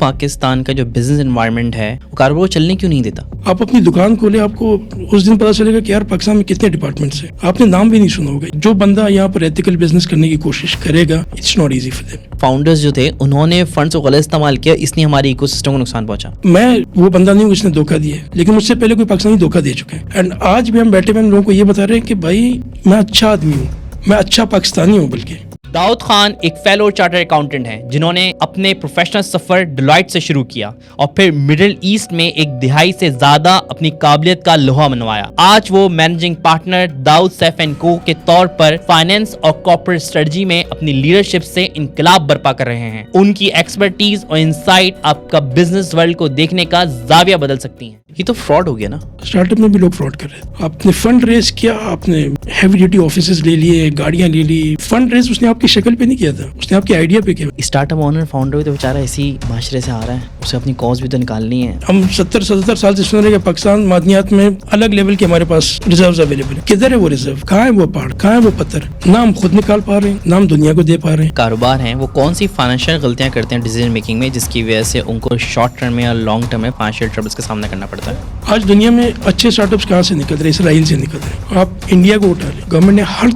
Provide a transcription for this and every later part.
पाकिस्तान का जो business environment है वो कारोबार को चलने क्यों नहीं देता? आप अपनी दुकान खोले, आपको उस दिन पता चलेगा कि यार पाकिस्तान में कितने डिपार्टमेंट्स हैं, आपने नाम भी नहीं सुना होगा। जो बंदा यहाँ पर एथिकल बिजनेस करने की कोशिश करेगा, it's not easy for them. Founders जो थे उन्होंने फंड्स को गलत इस्तेमाल किया, इसलिए हमारे इकोसिस्टम को नुकसान पहुंचा। मैं वो बंदा नहीं हूँ जिसने धोखा दिया है, लेकिन मुझसे पहले कोई पाकिस्तानी धोखा दे चुके हैं। एंड आज भी हम बैठे हुए लोगों को ये बता रहे हैं कि भाई मैं अच्छा आदमी हूँ, मैं अच्छा पाकिस्तानी हूँ। बल्कि दाऊद खान एक फेलो चार्टर्ड अकाउंटेंट हैं जिन्होंने अपने प्रोफेशनल सफर डेलॉयट से शुरू किया और फिर मिडिल ईस्ट में एक दिहाई से ज्यादा अपनी काबिलियत का लोहा मनवाया। आज वो managing partner Dawood Saif and co के तौर पर फाइनेंस और कॉर्पोरेट स्ट्रेटजी में अपनी लीडरशिप से इनकलाब बर्पा कर रहे हैं। उनकी एक्सपर्टीज और इंसाइट आपका बिजनेस वर्ल्ड को देखने का जाविया बदल सकती है। ये तो फ्रॉड हो गया ना। स्टार्टअप में भी लोग फ्रॉड कर रहे हैं। आपने फंड रेज किया, आपने हैवी ड्यूटी ऑफिसेज ले लिए, गाड़ियां ले ली। फंड रेज उसने आपकी शक्ल पे नहीं किया था, उसने आपके आइडिया पे किया। स्टार्टअप ओनर फाउंडर भी तो बेचारा इसी माशरे से आ रहा है, उसे अपनी कॉज भी तो निकालनी है। हम 70-77 साल से सुन रहे हैं कि पाकिस्तान मादनियात में अलग लेवल के हमारे पास रिजर्व्स अवेलेबल है। किधर है वो रिजर्व? कहाँ है वो पहाड़? कहाँ है वो पत्थर? ना हम खुद निकाल पा रहे हैं, ना हम दुनिया को दे पा रहे हैं। कारोबार हैं वो कौन सी फाइनेंशियल गलतियां करते हैं डिसीजन मेकिंग में, जिसकी वजह से उनको शॉर्ट टर्म में या लॉन्ग टर्म में फाइनेंशियल ट्रबल्स का सामना करना पड़ता है? आज दुनिया में अच्छे स्टार्टअप्स कहाँ से निकल रहे? इसराइल से निकल रहे। आप इंडिया को उठा लें, गवर्नमेंट ने हर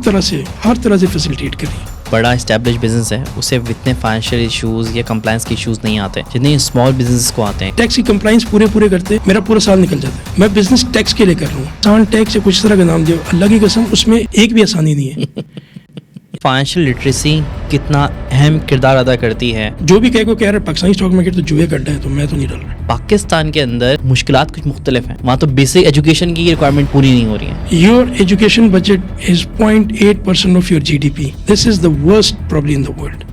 तरह से फैसिलिटेट करी। बड़ा एस्टैब्लिश बिजनेस है, उसे इतने फाइनेंशियल इश्यूज या कंप्लायंस के इश्यूज नहीं आते जितने स्मॉल बिजनेस को आते हैं। टैक्स की कंप्लायंस पूरे करते मेरा पूरा साल निकल जाता है। मैं बिजनेस टैक्स के लिए कर रहा हूँ। आसान टैक्स या कुछ तरह का नाम दियो, अल्लाह की कसम उसमें एक भी आसानी नहीं है। फाइनेंशियल लिटरेसी कितना अहम किरदार अदा करती है। जो भी कह रहा है पाकिस्तानी स्टॉक मार्केट तो जुए का अड्डा है, तो मैं तो नहीं डाल रहा। पाकिस्तान के अंदर मुश्किलात कुछ मुख्तलिफ हैं। वहाँ तो बेसिक एजुकेशन की रिक्वायरमेंट पूरी नहीं हो रही है। Your education budget is 0.8% of your GDP। This is the worst problem in the world.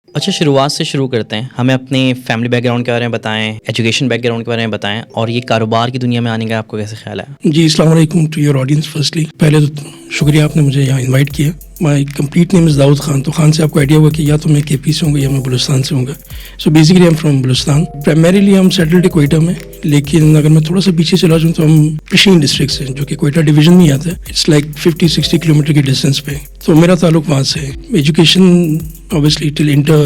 अच्छा, शुरुआत से शुरू करते हैं। हमें अपने फैमिली बैकग्राउंड के बारे में बताएं, एजुकेशन बैकग्राउंड के बारे में बताएं, और ये कारोबार की दुनिया में आने का आपको कैसे ख्याल है? जी, अस्सलाम वालेकुम टू योर ऑडियंस। फर्स्टली पहले तो शुक्रिया आपने मुझे यहाँ इनवाइट किया। My complete name is Dawood Khan. तो खान से आपको आइडिया होगा कि या तो मैं KP से हूँ या मैं बलूचिस्तान से हूँ। So basically I am from Balochistan. Primarily हम सेटल्ड क्वेटा में, लेकिन अगर मैं थोड़ा सा पीछे चला जाऊँ तो हम पिशीन डिस्ट्रिक्ट से, जो कि क्वेटा डिवीजन में आता है। इट्स लाइक 50-60 किलोमीटर के डिस्टेंस पे। तो मेरा ताल्लुक वहाँ से है। एजुकेशन ऑब्वियसली टिल इंटर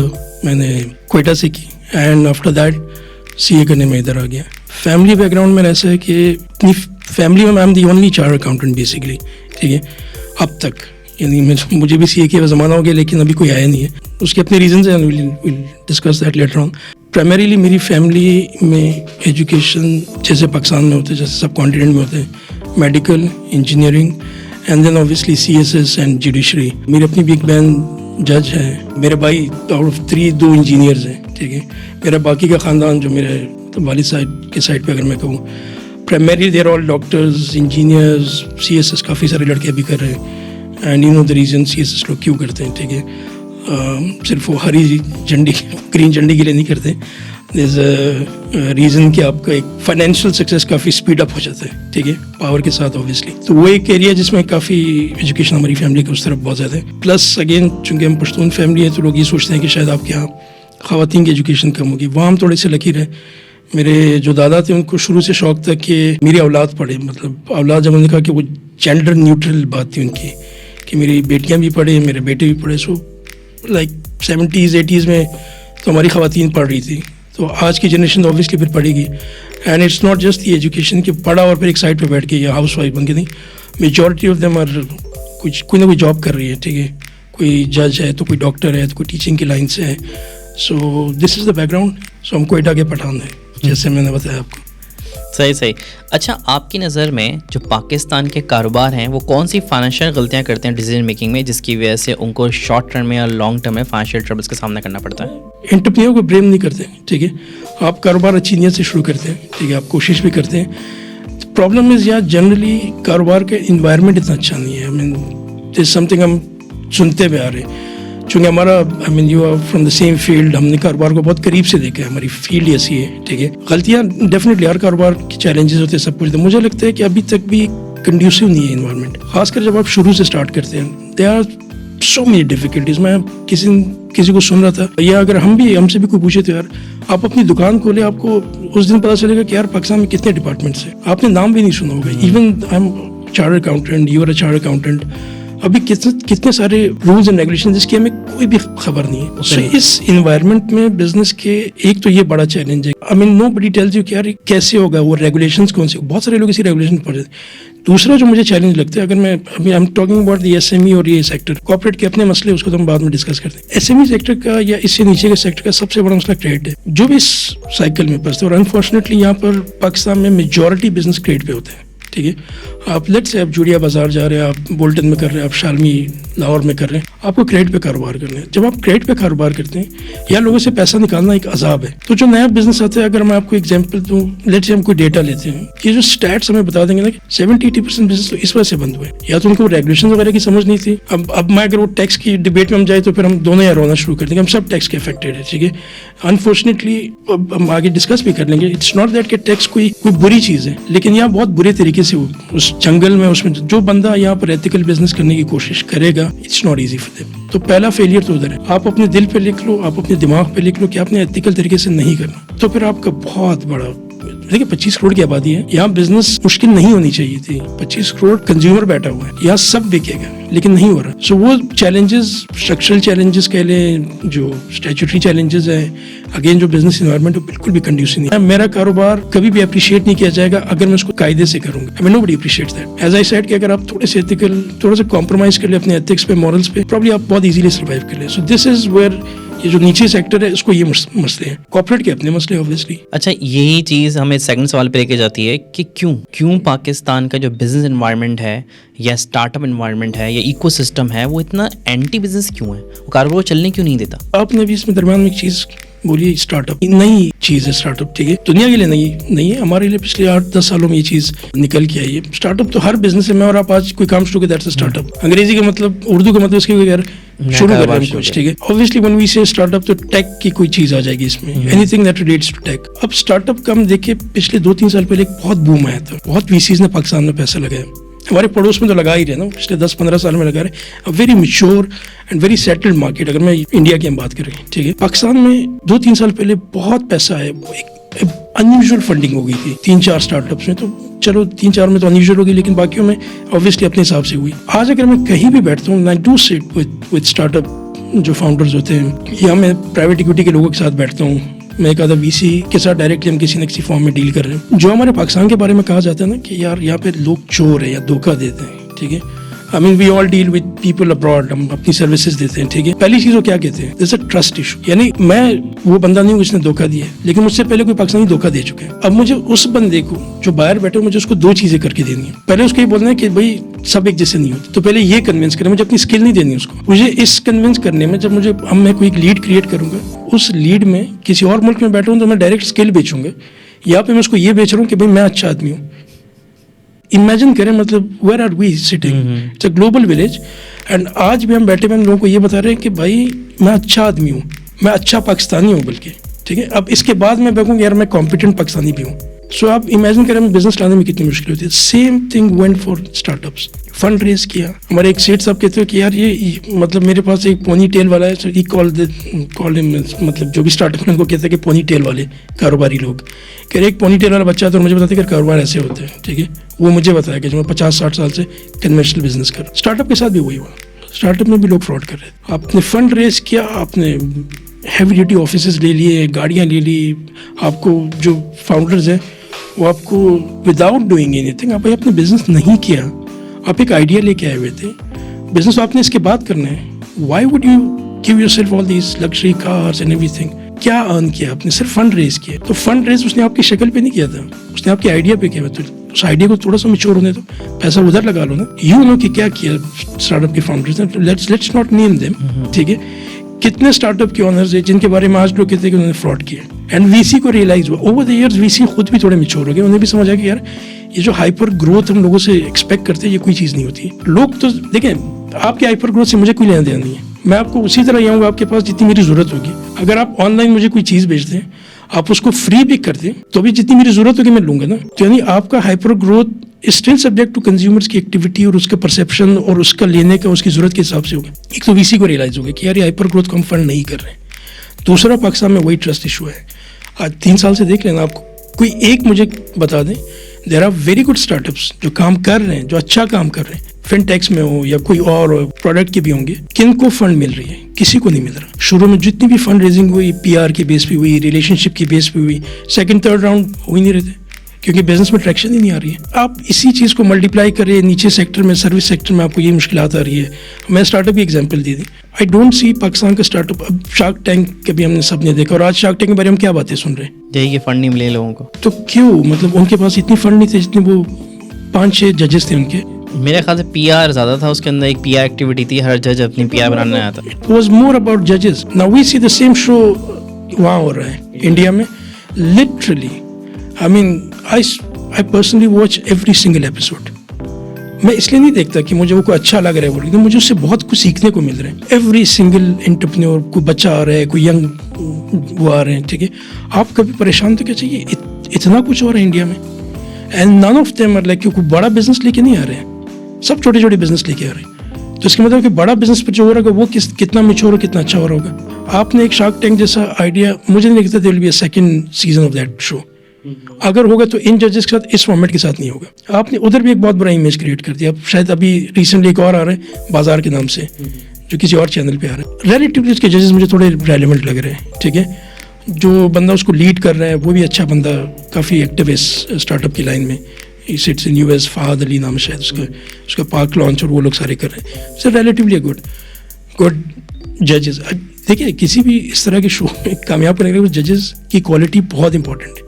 मैंने क्वेटा से की, एंड आफ्टर दैट CA करने में इधर आ गया। फैमिली बैकग्राउंड में ऐसा है कि अपनी फैमिली में I am the only chartered accountant basically, ठीक है, अब तक। यानी मुझे भी CA का ज़माना हो गया, लेकिन अभी कोई आया नहीं है। उसके अपने रीजंस हैं, will discuss that later on. Primarily मेरी फैमिली में एजुकेशन जैसे पाकिस्तान में होते हैं, जैसे सब कॉन्टिनेंट में होते हैं, medical, engineering, and then obviously CSS and judiciary. मेरी अपनी बिग बहन जज है। मेरे भाई आउट ऑफ 3 2 इंजीनियर्स हैं, ठीक है। मेरा बाकी का ख़ानदान जो मेरे वालिद साइड के साइड पे अगर मैं कहूँ, प्राइमरी देर ऑल डॉक्टर्स, इंजीनियर्स, CSS काफ़ी सारे लड़के भी कर रहे हैं। And you know the reason CSS लोग क्यों करते हैं, ठीक है। सिर्फ वो हरी झंडी, ग्रीन झंडी के लिए नहीं करते। there's a रीज़न कि आपका एक फाइनेंशियल सक्सेस काफ़ी स्पीड अप हो जाता है, ठीक है, पावर के साथ ऑब्वियसली। तो वो एक एरिया जिसमें काफ़ी एजुकेशन हमारी फैमिली के उस तरफ बहुत ज़्यादा है। प्लस अगेन चूँकि हम पश्तून फैमिली है, तो लोग ये सोचते हैं कि शायद आपके यहाँ ख़वातीन की एजुकेशन कम होगी। वहाँ हम थोड़े से लकी रहे। मेरे जो दादा थे उनको शुरू से शौक था कि मेरी औलाद पढ़े। मतलब औलाद, जब उन्होंने कहा कि वो जेंडर न्यूट्रल बात थी उनकी, कि मेरी बेटियाँ भी पढ़े, मेरे बेटे भी पढ़े। सो लाइक 70s 80s में तो हमारी ख़वातीन पढ़ रही थी, तो आज की जनरेशन तो ऑब्वियसली फिर पढ़ेगी। And it's not just the education कि पढ़ा और फिर एक साइड पे बैठ के या हाउस वाइफ बन के नहीं। मेजॉरिटी ऑफ देम आर कोई ना कोई जॉब कर रही है, ठीक है। कोई जज है, तो कोई डॉक्टर है, तो कोई टीचिंग की लाइन से है। So this is the background. So हम कोयटा के पठान हैं, जैसे मैंने बताया आपको। सही। अच्छा, आपकी नज़र में जो पाकिस्तान के कारोबार हैं वो कौन सी फाइनेंशियल गलतियां करते हैं डिसीजन मेकिंग में, जिसकी वजह से उनको शॉर्ट टर्म में या लॉन्ग टर्म में फाइनेंशियल ट्रबल्स का सामना करना पड़ता है? एंटरप्रेन्योर को ब्लेम नहीं करते, ठीक है। आप कारोबार अच्छी नीयत से शुरू करते हैं, ठीक है, आप कोशिश भी करते हैं। प्रॉब्लम इज़ यार जनरली कारोबार का इन्वायरमेंट इतना अच्छा नहीं है। आई मीन दिस समथिंग हम सुनते हुए आ रहे हैं, चूँकि हमारा I mean you are from the same field, हमने कारोबार को बहुत करीब से देखा है, हमारी फील्ड ऐसी है, ठीक है। गलतियाँ डेफिनेटली हर कारोबार के चैलेंजेस होते हैं, सब कुछ। तो मुझे लगता है कि अभी तक भी कंड्यूसिव नहीं है इन्वायरमेंट, खासकर जब आप शुरू से स्टार्ट करते हैं। They are so many difficulties. मैं किसी को सुन रहा था, या अगर हमसे भी कोई पूछे तो यार आप अपनी दुकान खोले, आपको उस दिन पता चलेगा कि यार पाकिस्तान में कितने डिपार्टमेंट्स हैं, आपने नाम भी नहीं सुना होगा। Even I am chartered accountant, you are a chartered accountant, अभी कितने सारे रूल्स एंड रेगुलेशन जिसकी हमें कोई भी खबर नहीं है. सो इस इन्वायरमेंट में बिजनेस के एक तो ये बड़ा चैलेंज है. I mean nobody tells you कि यार कैसे होगा, वो रेगुलेशंस कौन से, बहुत सारे लोग इसी रेगुलेशन पढ़ जाते हैं. दूसरा जो मुझे चैलेंज लगता है, अगर मैं अभी I am talking about the SME और ये सेक्टर, कॉर्पोरेट के अपने मसले उसको तो हम बाद में डिस्कस करते हैं. एसएमई सेक्टर का या इससे नीचे के सेक्टर का सबसे बड़ा मसला क्रेडिट है, जो भी इस साइकिल में फंसते हैं. और अनफॉर्चुनेटली यहाँ पर पाकिस्तान में मेजॉरिटी बिजनेस क्रेडिट पे होते हैं. ठीक है, आप लेट्स से आप जूड़िया बाजार जा रहे हैं, आप बोल्टन में कर रहे हैं, आप शालमी लाहौर में कर रहे हैं, आपको क्रेडिट पे कारोबार करना है. जब आप क्रेडिट पे कारोबार करते हैं या लोगों से पैसा निकालना एक अजाब है. तो जो नया बिजनेस आता है, अगर मैं आपको एग्जांपल दूं, लेट्स से हम कोई डेटा लेते हैं, ये जो स्टैट्स हमें बता देंगे ना कि 70-80% बिजनेस तो इस वजह से बंद हुए, या तो उनको रेगुलेशन वगैरह की समझ नहीं थी. अब मैं अगर वो टैक्स की डिबेट में हम जाए तो फिर हम दोनों यार रोना शुरू कर देंगे, हम सब टैक्स के अफेक्टेड है. ठीक है, अनफॉर्चुनेटली हम आगे डिस्कस भी कर लेंगे. इट्स नॉट दैट कि टैक्स कोई बुरी चीज़ है, लेकिन यहाँ बहुत बुरे तरीके से उस जंगल में, उसमें जो बंदा यहाँ पर एथिकल बिजनेस करने की कोशिश करेगा, it's not easy for them. तो पहला फेलियर तो उधर है. आप अपने दिल पे लिख लो, आप अपने दिमाग पे लिख लो कि आपने एथिकल तरीके से नहीं करना, तो फिर आपका बहुत बड़ा, देखिए 25 करोड़ की आबादी है, यहाँ बिजनेस मुश्किल नहीं होनी चाहिए थी. 25 करोड़ कंज्यूमर बैठा हुआ है, यहाँ सब बिकेगा, लेकिन नहीं हो रहा. सो वो चैलेंजेस, स्ट्रक्चरल चैलेंजेस कह लें, जो स्टैट्यूटरी चैलेंजेस है, अगेन जो बिजनेस इन्वायरमेंट बिल्कुल भी कंड्यूसिव नहीं है. मेरा कारोबार कभी भी अप्रिशिएट नहीं किया जाएगा अगर मैं उसको कायदे से करूंगा. I mean nobody appreciates that. As I said कि अगर आप थोड़े से एथिकल, थोड़ा सा कॉम्प्रोमाइज कर ले अपने एथिक्स पे, मॉरल्स पे, प्रॉब्ली आप बहुत इजीली सर्वाइव कर ले. सो दिस इज वेयर ये जो नीचे सेक्टर है, इसको ये मसले हैं. कॉर्पोरेट के अपने मसले ऑब्वियसली. अच्छा, यही चीज़ हमें सेकंड सवाल पे लेके जाती है कि क्यों पाकिस्तान का जो बिजनेस एनवायरनमेंट है या स्टार्टअप एनवायरनमेंट है या इकोसिस्टम है, वो इतना एंटी बिजनेस क्यों है, वो कारोबार को चलने क्यों नहीं देता? आपने भी इसमें दरम्यान में एक चीज़ बोलिए, स्टार्टअप नई चीज़ है. स्टार्टअप ठीक है, दुनिया के लिए नहीं है, हमारे लिए पिछले 8-10 सालों में ये चीज़ निकल के आई है. स्टार्टअप तो हर बिजनेस में, और आप आज कोई काम शुरू दैट्स अ स्टार्टअप. अंग्रेजी का मतलब, उर्दू का मतलब इसके बगैर शुरू कर रहे हैं कुछ. ठीक है, obviously when we say startup तो टेक की कोई चीज़ आ जाएगी इसमें, anything that relates to tech. अब स्टार्टअप का हम देखिए, पिछले 2-3 साल पहले एक बहुत बूम आया था, बहुत वीसीज ने पाकिस्तान में पैसा लगाया. हमारे पड़ोस में तो लगा ही रहे ना, पिछले 10-15 साल में लगा रहे. Very mature and very settled market. अगर मैं इंडिया की हम बात करें, ठीक है, पाकिस्तान में 2-3 साल पहले बहुत पैसा है. एक अनयूजुअल फंडिंग हो गई थी 3-4 स्टार्टअप्स में. तो चलो 3-4 में तो अनयूजुअल हो गई, लेकिन बाकियों में ऑब्वियसली अपने हिसाब से हुई. आज अगर मैं कहीं भी बैठता हूँ, I do sit with startup जो फाउंडर्स होते हैं, या मैं प्राइवेट इक्विटी के लोगों के साथ बैठता हूँ, मैं एक आधा वीसी के साथ डायरेक्टली हम किसी न किसी फॉर्म में डील कर रहे हैं. जो हमारे पाकिस्तान के बारे में कहा जाता है ना कि यार यहाँ पे लोग चोर है या धोखा देते हैं. ठीक है, I mean we all deal with people abroad, हम अपनी सर्विसेज देते हैं. ठीक है, पहली चीज वो क्या कहते हैं, दिस अ ट्रस्ट इशू. यानी मैं वो बंदा नहीं हूँ जिसने धोखा दिया, लेकिन मुझसे पहले कोई पाकिस्तानी धोखा दे चुके हैं. अब मुझे उस बंदे को जो बाहर बैठे, मुझे उसको 2 चीजें करके देनी है. पहले उसको ये बोलना है कि भाई सब एक जैसे नहीं होते, तो पहले ये कन्विंस करें. मुझे अपनी स्किल नहीं देनी उसको. मुझे इस कन्विंस करने में, जब मैं कोई लीड क्रिएट करूंगा, उस लीड में किसी और मुल्क में बैठा हूँ तो मैं डायरेक्ट स्किल बेचूंगा. यहाँ पे मैं उसको ये बेच रहा हूँ कि भाई मैं अच्छा आदमी हूँ. इमेजिन करें, मतलब where are we sitting, it's a global village. And आज भी हम बैठे हुए लोगों को ये बता रहे हैं कि भाई मैं अच्छा आदमी हूँ, मैं अच्छा पाकिस्तानी हूँ बल्कि. ठीक है, अब इसके बाद मैं कहूँगा यार मैं कॉम्पिटेंट पाकिस्तानी भी हूँ. सो आप इमेजिन करें बिजनेस लाने में कितनी मुश्किल होती है. Same thing went for startups. Fund raise किया, हमारे एक सेठ साहब कहते हो कि यार ये मतलब मेरे पास एक पोनी टेल वाला है. सो ही कॉल्ड मतलब जो भी स्टार्टअप में उनको कहते हैं कि पोनी टेल वाले कारोबारी लोग, कह रहे एक पोनी टेल वाला बच्चा तो मुझे बताते कि कारोबार ऐसे होते हैं. ठीक है, वो मुझे बताया कि जो मैं 50-60 साल से कन्वेंशनल बिजनेस कर. स्टार्टअप के साथ भी वही हुआ. स्टार्टअप में भी लोग फ्रॉड कर रहे थे. आपने फंड रेज किया, आपने हैवी ड्यूटी ऑफिसेज ले लिए, गाड़ियाँ ले ली. आपको जो फाउंडर्स हैं वो आपको विदाउट डूइंग एनीथिंग, आप अपने बिजनेस नहीं किया, आप एक आइडिया लेके आए हुए थे, बिजनेस आपने इसके बाद करना है. Why would you give yourself all these luxury cars and everything? क्या अर्न किया आपने? सिर्फ फंड रेज किया. तो फंड रेज उसने आपकी शक्ल पे नहीं किया था, उसने आपके आइडिया पे किया. तो उस आइडिया को थोड़ा सा मैच्योर होने दो, पैसा उधर लगा लो ना. यू नो कि क्या किया स्टार्टअप के फाउंडर्स ने. Let's not name them. ठीक है, कितने स्टार्टअप के ओनर्स है जिनके बारे में आज लोग कहते हैं कि उन्होंने फ्रॉड किया. एंड वीसी को रियलाइज हुआ ओवर द इयर्स, वीसी खुद भी थोड़े मैच्योर हो गए. उन्हें भी समझ आया कि यार ये जो हाइपर ग्रोथ हम लोगों से एक्सपेक्ट करते हैं, ये कोई चीज़ नहीं होती. लोग तो देखें, आपके हाइपर ग्रोथ से मुझे कोई लेना देना नहीं है. मैं आपको उसी तरह आऊँगा आपके पास जितनी मेरी ज़रूरत होगी. अगर आप ऑनलाइन मुझे कोई चीज़ बेच दें, आप उसको फ्री भी कर दें, तो भी जितनी मेरी ज़रूरत होगी मैं लूँगा ना. तो यानी आपका hyper growth still subject to consumers की एक्टिविटी और उसका परसेप्शन और उसका लेने का उसकी ज़रूरत के हिसाब से होगा. एक तो वीसी को रियलाइज होगा कि यार ये हाइपर ग्रोथ को हम फंड नहीं कर रहे हैं. दूसरा, पाकिस्तान में वही ट्रस्ट इशू है. आज 3 साल से देख लेना, आपको कोई एक मुझे बता दें, there are very good startups जो काम कर रहे हैं, जो अच्छा काम कर रहे हैं, फिनटेक्स में हो या कोई और प्रोडक्ट के भी होंगे, किनको फंड मिल रही है? किसी को नहीं मिल रहा। शुरू में जितनी भी फंड रेजिंग हुई पीआर की बेस पे हुई, रिलेशनशिप की बेस पे हुई, सेकंड थर्ड राउंड हो ही नहीं रहे थे क्योंकि बिजनेस में ट्रैक्शन ही नहीं आ रही है। आप इसी चीज़ को मल्टीप्लाई करें नीचे सेक्टर में, सर्विस सेक्टर में आपको ये मुश्किलात आ रही है। मैं स्टार्टअप की एग्जांपल दी थी। आई डोंट सी पाकिस्तान का स्टार्टअप, अब शार्क टैंक कभी हमने सब ने देखा और आज शार्क टैंक के बारे में क्या बातें सुन रहे हैं, यही कि फंड नहीं मिले लोगों को। तो क्यों, मतलब उनके पास इतनी फंड नहीं थे जितने वो 5-6 जजेस थे उनके। मेरे ख्याल से पीआर ज़्यादा था उसके अंदर, एक पीआर एक्टिविटी थी, हर जज अपनी पीआर बनाने आया था। It was more about judges. Now we see the same show वहाँ हो रहा है इंडिया में। Literally, I mean, I personally watch every single episode. मैं इसलिए नहीं देखता कि मुझे वो कोई अच्छा लग रहा है, लेकिन मुझे उससे बहुत कुछ सीखने को मिल रहा है। एवरी सिंगल एंटरप्रेन्योर, कोई बच्चा आ रहा है, कोई यंग वो आ रहे हैं, ठीक है। आप कभी परेशान तो क्या चाहिए, इतना कुछ हो रहा है इंडिया में। And none of them are like, कोई बड़ा बिजनेस लेके नहीं आ रहे हैं, सब छोटे छोटे बिजनेस लेके आ रहे हैं। तो इसका मतलब कि बड़ा बिजनेस पर जो हो रहा है वो कितना मिच्योर और कितना अच्छा हो रहा होगा। आपने एक शार्क टैंक जैसा आइडिया, मुझे नहीं लगता there will be a second season of that show. अगर होगा तो इन जजेस के साथ, इस फॉर्मेट के साथ नहीं होगा। आपने उधर भी एक बहुत बड़ा इमेज क्रिएट कर दिया। शायद अभी रिसेंटली एक और आ रहा है बाजार के नाम से, जो किसी और चैनल पे आ रहा है। रिलेटिवली उसके जजेस मुझे थोड़े रेलेवेंट लग रहे हैं, ठीक है। जो बंदा उसको लीड कर रहा है वो भी अच्छा बंदा, काफ़ी एक्टिव है स्टार्टअप की लाइन में। ही sits in US, Fahad Ali नाम शायद उसका पार्क लॉन्च और वो लोग सारे कर रहे हैं। सो रिलेटिवली गुड जजेस। देखिए किसी भी इस तरह के शो में कामयाब करने के लिए जजेस की क्वालिटी बहुत इंपॉर्टेंट है।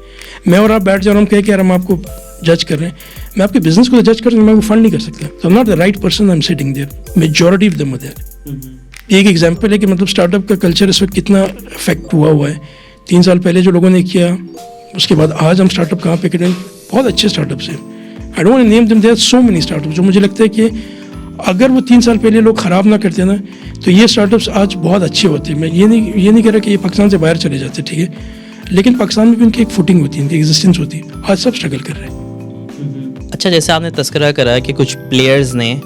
मैं और आप बैठ जाओ, हम कह के यार हम आपको जज कर रहे हैं, मैं आपके बिजनेस को जज कर रहा हूँ, मैं वो फंड नहीं कर सकता। तो not the right person I am sitting there, majority of them are there. एक एग्जांपल है कि मतलब स्टार्टअप का कल्चर इस वक्त कितना इफेक्ट हुआ है। 3 साल पहले जो लोगों ने किया, उसके बाद आज हम स्टार्टअप कहाँ पे करें, बहुत अच्छे स्टार्टअप्स हैं। I don't name them, there are so many startups जो मुझे लगता है कि अगर वो 3 साल पहले लोग ख़राब ना करते ना, तो ये स्टार्टअप्स आज बहुत अच्छे होते। मैं ये नहीं कह रहा कि ये पाकिस्तान से बाहर चले जाते, ठीक है, लेकिन पाकिस्तान में भी उनकी एक फुटिंग होती है, उनकी एग्जिस्टेंस होती है। आज सब स्ट्रगल कर रहे हैं। अच्छा, जैसे आपने तस्करा करा कि कुछ प्लेयर्स ने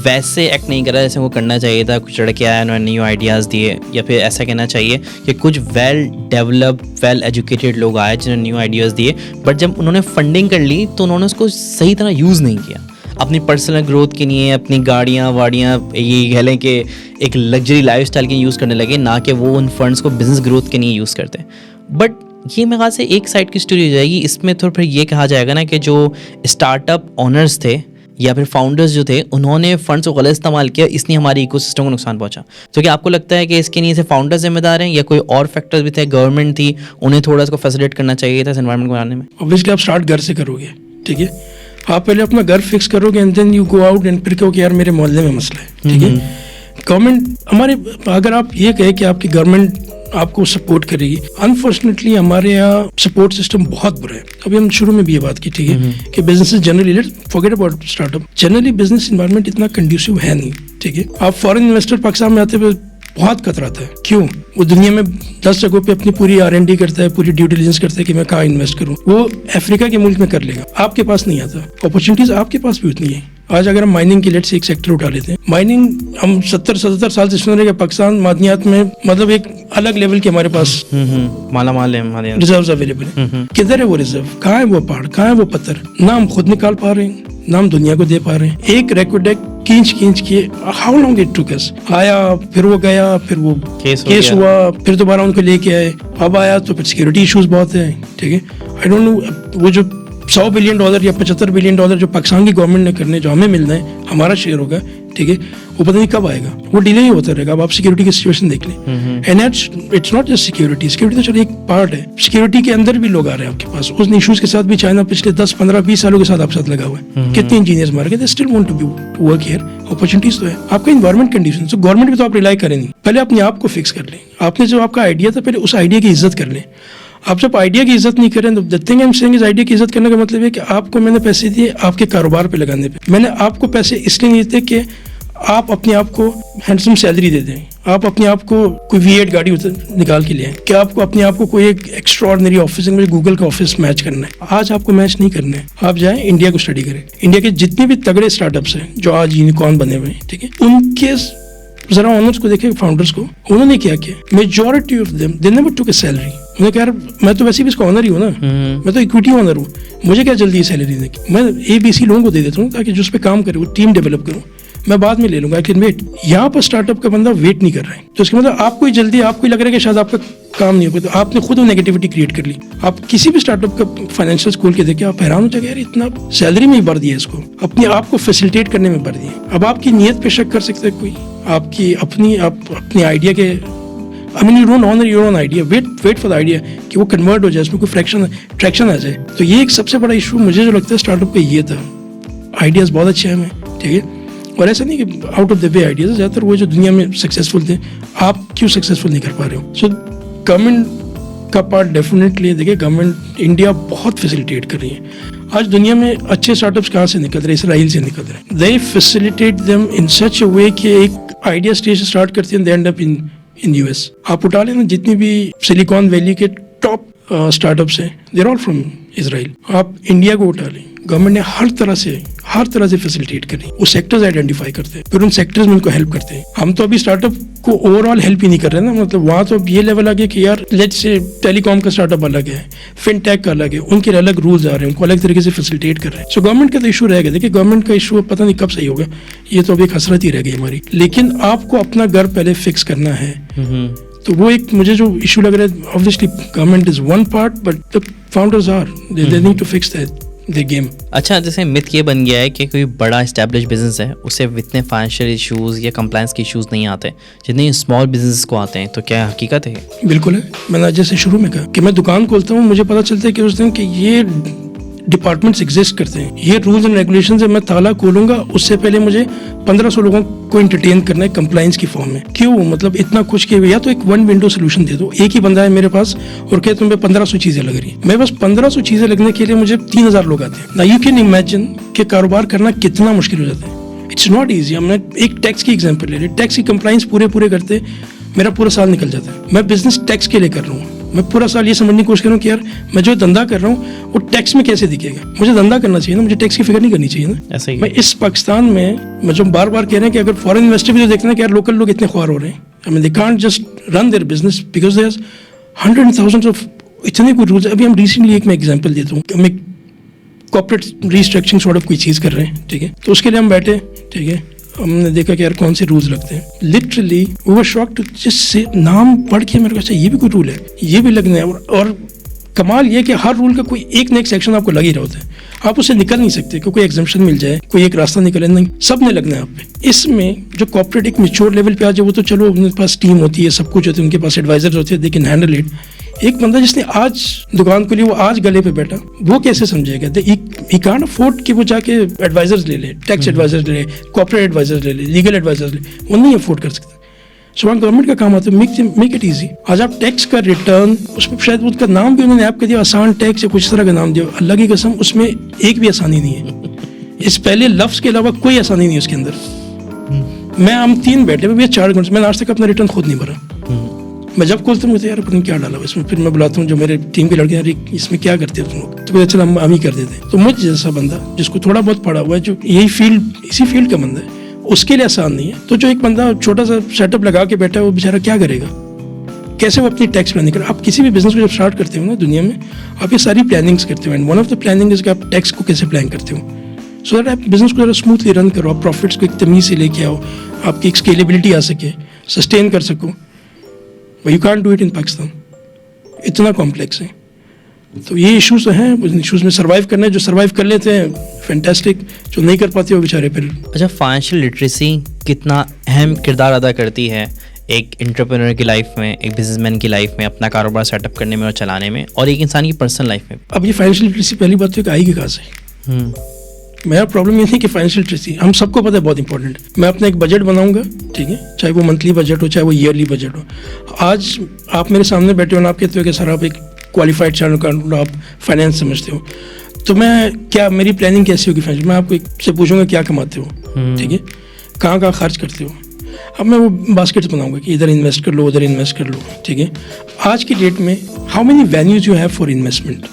वैसे एक्ट नहीं करा जैसे वो करना चाहिए था, कुछ लड़के आए उन्होंने न्यू आइडियाज़ दिए, या फिर ऐसा कहना चाहिए कि कुछ वेल डेवलप्ड, वेल एजुकेटेड लोग आए जिन्होंने न्यू आइडियाज़ दिए, बट जब उन्होंने फंडिंग कर ली तो उन्होंने उसको सही तरह यूज़ नहीं किया अपनी पर्सनल ग्रोथ के लिए, अपनी गाड़ियाँ वाड़ियाँ, ये कह लें कि एक लग्जरी लाइफस्टाइल के यूज़ करने लगे, ना कि वो उन फंड्स को बिजनेस ग्रोथ के लिए यूज़ करते। बट ये मेरे ख्याल से एक साइड की स्टोरी हो जाएगी। इसमें तो फिर ये कहा जाएगा ना कि जो स्टार्टअप ऑनर्स थे या फिर फाउंडर्स जो थे, उन्होंने फंड्स को गलत इस्तेमाल किया, इसलिए हमारी इकोसिस्टम को नुकसान पहुंचा। तो क्या आपको लगता है कि इसके लिए से फाउंडर्स जिम्मेदार हैं या कोई और फैक्टर्स भी थे, गवर्नमेंट थी, उन्हें थोड़ा इसको फैसिलिटेट करना चाहिए था इस एनवायरनमेंट को बनाने में? ऑब्वियसली आप स्टार्ट घर से करोगे, ठीक है। आप पहले अपना घर फिक्स करोगे and then you go out and फिर कहो कि यार मेरे मोहल्ले में मसला है, ठीक है। गवर्नमेंट हमारे, अगर आप ये कहे कि आपकी गवर्नमेंट आपको सपोर्ट करेगी, अनफॉर्चुनेटली हमारे यहाँ सपोर्ट सिस्टम बहुत बुरा है। अभी हम शुरू में भी ये बात की, ठीक है, कि business generally, let's forget about startup, generally business environment इतना कंड्यूसिव है नहीं, ठीक है। आप फॉरेन इन्वेस्टर पाकिस्तान में आते हुए बहुत कतराता है। क्यों? वो दुनिया में 10 जगहों पे अपनी पूरी R&D करता है, पूरी ड्यू डिलिजेंस करता है कि मैं कहाँ इन्वेस्ट करूँ। वो अफ्रीका के मुल्क में कर लेगा, आपके पास नहीं आता। अपॉर्चुनिटीज आपके पास भी उतनी है। आज अगर हम माइनिंग की लेट से एक सेक्टर उठा लेते हैं, माइनिंग हम 70-77 साल से सुन रहे हैं कि पाकिस्तान मादनियात में मतलब एक अलग लेवल के हमारे पास माला माल है, हमारे रिजर्व अवेलेबल है। किधर है वो रिजर्व? कहाँ है वो पहाड़? कहाँ है वो पत्थर? ना हम खुद निकाल पा रहे हैं, ना हम दुनिया को दे पा रहे हैं। एक रेकोडेक खींच के हाउ लॉन्ग इट टुक अस। आया, फिर वो गया, फिर वो केस हुआ, फिर दोबारा उनको लेके आए, अब आया तो फिर सिक्योरिटी इश्यूज बहुत है, ठीक है। आई डोंट नो, वो जो $100 बिलियन या $75 बिलियन जो पाकिस्तान की गवर्नमेंट ने करने, जो हमें मिलना है, हमारा शेयर होगा, ठीक है, वो पता नहीं कब आएगा, वो डिले ही होता रहेगा। अब आप सिक्योरिटी की सिचुएशन देख लें, and it's not just security तो चलो एक पार्ट है, सिक्योरिटी के अंदर भी लोग आ रहे हैं आपके पास। उस इश्यूज के साथ भी चाइना पिछले 10, 15, 20 सालों के साथ आपके साथ लगा हुआ है। कितने इंजीनियर्स मार गए, they still want to work here. Opportunities तो है, आपका इन्वायरमेंट कंडीशन, तो गवर्नमेंट भी तो आप रिलाई करें नहीं, पहले अपने आप को फिक्स कर लें। आपने जो आपका आइडिया था, पहले उस आइडिया की इज्जत कर लें। आप जब आइडिया की इज्जत नहीं करें, तो the thing I am saying is, idea की इज्जत करने का मतलब है कि आपको मैंने पैसे दिए आपके कारोबार पे लगाने पे। मैंने आपको पैसे इसलिए नहीं दिए कि आप अपने आप को हैंडसम सैलरी दे दें, आप अपने आप को कोई V8 गाड़ी निकाल के लिए आए, क्या आपको अपने आप को कोई एक एक्स्ट्राऑर्डिनरी ऑफिस में गूगल का ऑफिस मैच करना है? आज आपको मैच नहीं करना है। आप जाएं इंडिया को स्टडी करें, इंडिया के जितने भी तगड़े स्टार्टअप्स हैं जो आज यूनिकॉर्न बने हुए हैं, ठीक है, उनके जरा ऑनर्स को देखें, फाउंडर्स को, उन्होंने क्या किया? Majority of them they never took a salary. उन्होंने कहा यार मैं तो वैसे भी इसका ऑनर ही हूँ ना, मैं तो इक्विटी ऑनर हूँ, मुझे क्या जल्दी है सैलरी देने की, मैं ABC लोगों को दे देता हूँ ताकि जो उस पर काम करे वो टीम डेवलप करूँ, मैं बाद में ले लूंगा, आई कैन वेट। यहाँ पर स्टार्टअप का बंदा वेट नहीं कर रहा है, तो इसका मतलब आपको ही जल्दी, आपको ही लग रहा है कि शायद आपका काम नहीं होगा, तो आपने खुद वो नेगेटिविटी क्रिएट कर ली। आप किसी भी स्टार्टअप का फाइनेंशियल खोल के देखिए, आप हैरान हो जाएंगे यार इतना सैलरी में ही भर दिया इसको, अपने आप को फैसिलिटेट करने में भर दिया। अब आपकी नीयत पे शक कर सकता है कोई, आपकी अपनी आइडिया के, I mean you don't honour your own idea, wait for the idea कि वो कन्वर्ट हो जाए, उसमें कोई ट्रैक्शन आ जाए। तो ये एक सबसे बड़ा इशू मुझे जो लगता है स्टार्टअप का ये था। आइडियाज बहुत अच्छे हैं हमें, ठीक है, और ऐसा नहीं कि out of the way ideas, ज़्यादातर वो जो दुनिया में सक्सेसफुल थे, आप क्यों सक्सेसफुल नहीं कर पा रहे हो। सो गवर्नमेंट का पार्ट डेफिनेटली, देखिए गवर्नमेंट इंडिया बहुत फैसिलिटेट कर रही है। आज दुनिया में अच्छे स्टार्टअप्स कहाँ से निकल रहे हैं, इसराइल से निकल रहे हैं। दे facilitate them in such a way कि एक आइडिया स्टेज से स्टार्ट करते हैं, दे एंड अप इन US। आप उठा लेना जितनी भी सिलिकॉन वैली के टॉप स्टार्टअप्स हैं, देर ऑल फ्रॉम इसराइल। आप इंडिया को उठा लें, गवर्नमेंट ने हर तरह से फैसिलिटेट करी, वो सेक्टर्स आइडेंटिफाई करते हैं, फिर उन सेक्टर्स में उनको हेल्प करते हैं। हम तो अभी स्टार्टअप को ओवरऑल हेल्प ही नहीं कर रहे ना, मतलब वहाँ तो ये लेवल आ गया कि यार लेट्स से टेलीकॉम का स्टार्टअप अलग है, फिनटेक का अलग है, उनके अलग रूल्स आ रहे हैं, उनको अलग तरीके से फैसिलिटेट कर रहे हैं। सो गवर्नमेंट का तो इशू रहेगा, देखिए गवर्नमेंट का इशू पता नहीं कब सही होगा, ये तो अभी एक हसरत ही रह गई हमारी। लेकिन आपको अपना घर पहले फिक्स करना है, तो वो एक मुझे जो इशू लग रहा है, obviously government is one part but the founders are they need to fix the game. अच्छा, जैसे मिथ ये बन गया है कि कोई बड़ा एस्टैब्लिश बिजनेस है उसे इतने फाइनेंशियल इश्यूज या कंप्लायंस के इश्यूज नहीं आते जितने स्मॉल बिजनेस को आते हैं, तो क्या हकीकत है? बिल्कुल है। मैंने जैसे शुरू में कहा कि मैं दुकान खोलता हूँ, मुझे पता चलता है कि उस दिन कि ये डिपार्टमेंट्स एग्जिस्ट करते हैं, ये रूल्स एंड रेगुलेशन है। मैं ताला खोलूंगा उससे पहले मुझे 1500 लोगों को एंटरटेन करना है कंप्लाइंस की फॉर्म में। क्यों? मतलब इतना कुछ कि या तो एक वन विंडो सोल्यूशन दे दो, एक ही बंदा है मेरे पास और कहते तुम्हें 1500 चीजें लग रही है, मेरे पास 1500 चीजें लगने के लिए मुझे 3000 लोग आते हैं ना। यू कैन इमेजिन कि कारोबार करना कितना मुश्किल हो जाता है। It's not easy. हमने एक टैक्स की एग्जाम्पल ले ली, टैक्स की कंप्लाइंस पूरे करते मेरा पूरा साल निकल जाता है। मैं बिजनेस टैक्स के लिए कर रहा हूँ, मैं पूरा साल ये समझने की कोशिश कर रहा हूँ कि यार मैं जो धंधा कर रहा हूँ वो टैक्स में कैसे दिखेगा। मुझे धंधा करना चाहिए ना, मुझे टैक्स की फिक्र नहीं करनी चाहिए ना। ऐसे ही मैं इस पाकिस्तान में मैं जो बार बार कह रहे हैं कि अगर फॉरेन इन्वेस्टर भी तो देखते हैं कि यार लोकल लोग इतने ख्वार हो रहे हैं, I mean they can't just run their business because there hundred and thousands of इतने कोई रूल्स। अभी हम रिसेंटली एक मैं एग्जाम्पल देता हूँ, हम एक कॉर्पोरेट रिस्ट्रक्चरिंग सॉर्ट ऑफ कोई चीज़ कर रहे हैं, ठीक है, तो उसके लिए हम बैठे, ठीक है, हमने देखा कि यार कौन से रूल्स लगते हैं। लिटरली वो वर शॉक्ड टू जिससे नाम पढ़ के मेरे को अच्छा ये भी कोई रूल है, ये भी लगने हैं। और कमाल ये कि हर रूल का कोई एक न एक सेक्शन आपको लग ही रहा होता है, आप उससे निकल नहीं सकते कि कोई एग्जाम्पशन मिल जाए, कोई एक रास्ता निकले, नहीं, सब ने लगना है आप पे। इसमें जो कॉर्पोरेट एक मैच्योर लेवल पे आ जाए वो तो चलो उनके पास टीम होती है, सब कुछ होती है, उनके पास एडवाइजर्स होते हैं, दे कैन हैंडल इट। एक बंदा जिसने आज दुकान के लिए वो आज गले पे बैठा, वो कैसे समझेगा? ही कांट अफोर्ड कि वो जाके एडवाइजर्स ले ले, टैक्स एडवाइजर्स ले ले, कॉर्पोरेट एडवाइजर्स ले ले, लीगल एडवाइजर्स ले, वो नहीं अफोर्ड कर सकता। सो गवर्नमेंट का काम आता है मेक इट ईजी। आज आप टैक्स का रिटर्न, उसमें शायद उसका नाम भी उन्होंने आपको दिया आसान टैक्स या कुछ तरह का नाम दिया, अल्लाह की कसम उसमें एक भी आसानी नहीं है। इस पहले लफ्ज के अलावा कोई आसानी नहीं है उसके अंदर। मैं हम 3 बैठे हुए 4 घंटे, मैंने आज तक अपना रिटर्न खुद नहीं भरा। मैं जब खोलता हूँ मुझे यार पता नहीं क्या डाला इसमें, फिर मैं बुलाता हूँ जो मेरे टीम के लड़के, यार इसमें क्या करते हो तुम लोग, तो चल हम ही कर देते। तो मुझ जैसा बंदा जिसको थोड़ा बहुत पढ़ा हुआ है, जो इसी फील्ड का बंदा है, उसके लिए आसान नहीं है। तो जो एक बंदा छोटा सा सेटअप लगा के बैठा है वो बेचारा क्या करेगा, कैसे वो अपनी टैक्स प्लानिंग करे। आप किसी भी बिजनेस को जब स्टार्ट करते हो ना दुनिया में, आप ये सारी प्लानिंग्स करते हो, and one of the planning is कि आप टैक्स को कैसे प्लान करते हो, सो दैट आप बिजनेस को जरा स्मूथली रन करो, आप प्रॉफिट्स को एक तमीज से लेके आओ, आपकी एक स्केलेबिलिटी आ सके, सस्टेन कर सको। But you can't do it in Pakistan, इतना कॉम्प्लेक्स है। तो ये इश्यूज तो हैं, उन इश्यूज में सर्वाइव करना है। जो सर्वाइव कर लेते हैं फैंटास्टिक, जो नहीं कर पाते वो बेचारे फिर। अच्छा, फाइनेंशियल लिटरेसी कितना अहम किरदार अदा करती है एक एंटरप्रेन्योर की लाइफ में, एक बिजनेसमैन की लाइफ में, अपना कारोबार सेटअप करने में और चलाने में, और एक इंसान की पर्सनल लाइफ में? अब ये फाइनेंशियल लिटरेसी पहली बात तो आएगी कहाँ से? मेरा प्रॉब्लम ये नहीं कि फाइनेंशियल लिटरेसी हम सबको पता है बहुत इंपॉर्टेंट है। मैं अपना एक बजट बनाऊंगा, ठीक है, चाहे वो मंथली बजट हो चाहे वो ईयरली बजट हो। आज आप मेरे सामने बैठे हो ना, आप कहते हो कि सर आप एक क्वालिफाइड चार्टर्ड अकाउंटेंट, आप फाइनेंस समझते हो, तो मैं क्या, मेरी प्लानिंग कैसी होगी फाइनेंस? मैं आपको से पूछूंगा क्या कमाते हो, ठीक है, कहाँ खर्च करते हो। अब मैं वो बास्केट्स बनाऊंगा कि इधर इन्वेस्ट कर लो, उधर इन्वेस्ट कर लो, ठीक है। आज की डेट में how many venues you have for investment?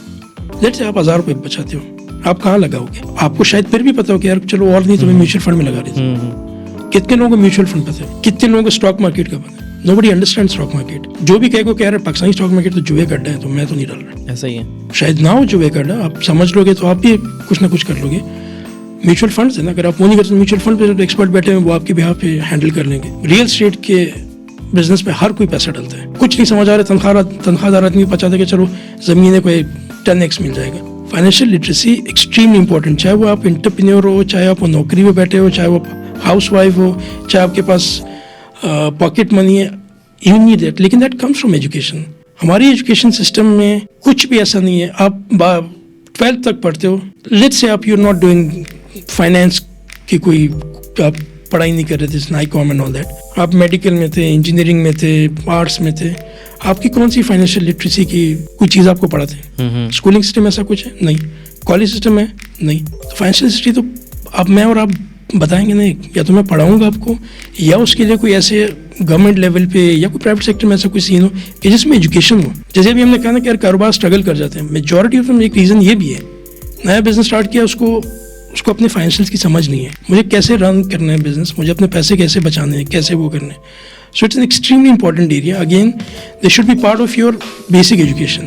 Let's say आप 1000 रुपये बचाते हो, आप कहाँ लगाओगे? आपको शायद फिर भी पता हो कि यार चलो और नहीं तो मैं म्यूचुअल फंड में लगा देता हूँ। कितने लोगों को म्यूचुअल फंड पता है, कितने लोगों को स्टॉक मार्केट का पता है, Nobody understands stock market. जो भी कह रहा है पाकिस्तानी स्टॉक मार्केट तो जुए का अड्डा है, तो मैं तो नहीं डाल रहा. ऐसा ही है. शायद ना हो जुए का अड्डा, आप समझ लोगे तो आप भी कुछ ना कुछ कर लोगे. म्यूचुअल फंड्स है ना, अगर आप वो नहीं करते म्यूचुअल फंड पे एक्सपर्ट बैठे हैं, वो आपके बिहाफ पे हैंडल कर लेंगे. रियल एस्टेट के बिजनेस पे हर कोई पैसा डालता है. कुछ नहीं समझ आ रहा, तनख्वाहदार आदमी को पता था कि चलो ज़मीन है कोई 10x मिल जाएगा. फाइनेंशियल लिटरेसी एक्सट्रीमली इंपॉर्टेंट, चाहे वो आप एंटरप्रेन्योर हो, चाहे आप नौकरी में बैठे हो, चाहे वो हाउस वाइफ हो, चाहे आपके पास पॉकेट मनी है, यू नीड दैट. लेकिन दैट कम्स फ्रॉम एजुकेशन. हमारी एजुकेशन सिस्टम में कुछ भी ऐसा नहीं है. आप 12th तक पढ़ते हो, लेट्स से आप you are not doing finance की कोई आप पढ़ाई नहीं कर रहे थे, नाइकॉम एंड ऑल दैट, आप मेडिकल में थे, इंजीनियरिंग में थे, आर्ट्स में थे, आपकी कौन सी फाइनेंशियल लिटरेसी की कोई चीज़ आपको पढ़ाते? स्कूलिंग सिस्टम ऐसा कुछ है नहीं, कॉलेज सिस्टम है नहीं. तो फाइनेंशियल लिटरेसी तो अब मैं और आप बताएंगे नहीं, या तो मैं पढ़ाऊंगा आपको, या उसके लिए कोई ऐसे गवर्नमेंट लेवल पे या कोई प्राइवेट सेक्टर में ऐसा कोई सीन हो कि जिसमें एजुकेशन हो. जैसे अभी हमने कहा ना कि यार कारोबार स्ट्रगल कर जाते हैं, मेजॉरिटी ऑफ them एक रीज़न ये भी है, नया बिजनेस स्टार्ट किया, उसको अपने फाइनेंशियल्स की समझ नहीं है. मुझे कैसे रन करना है बिजनेस, मुझे अपने पैसे कैसे बचाने हैं, कैसे वो करने हैं. So it's an extremely important area. Again they should be part of your basic education.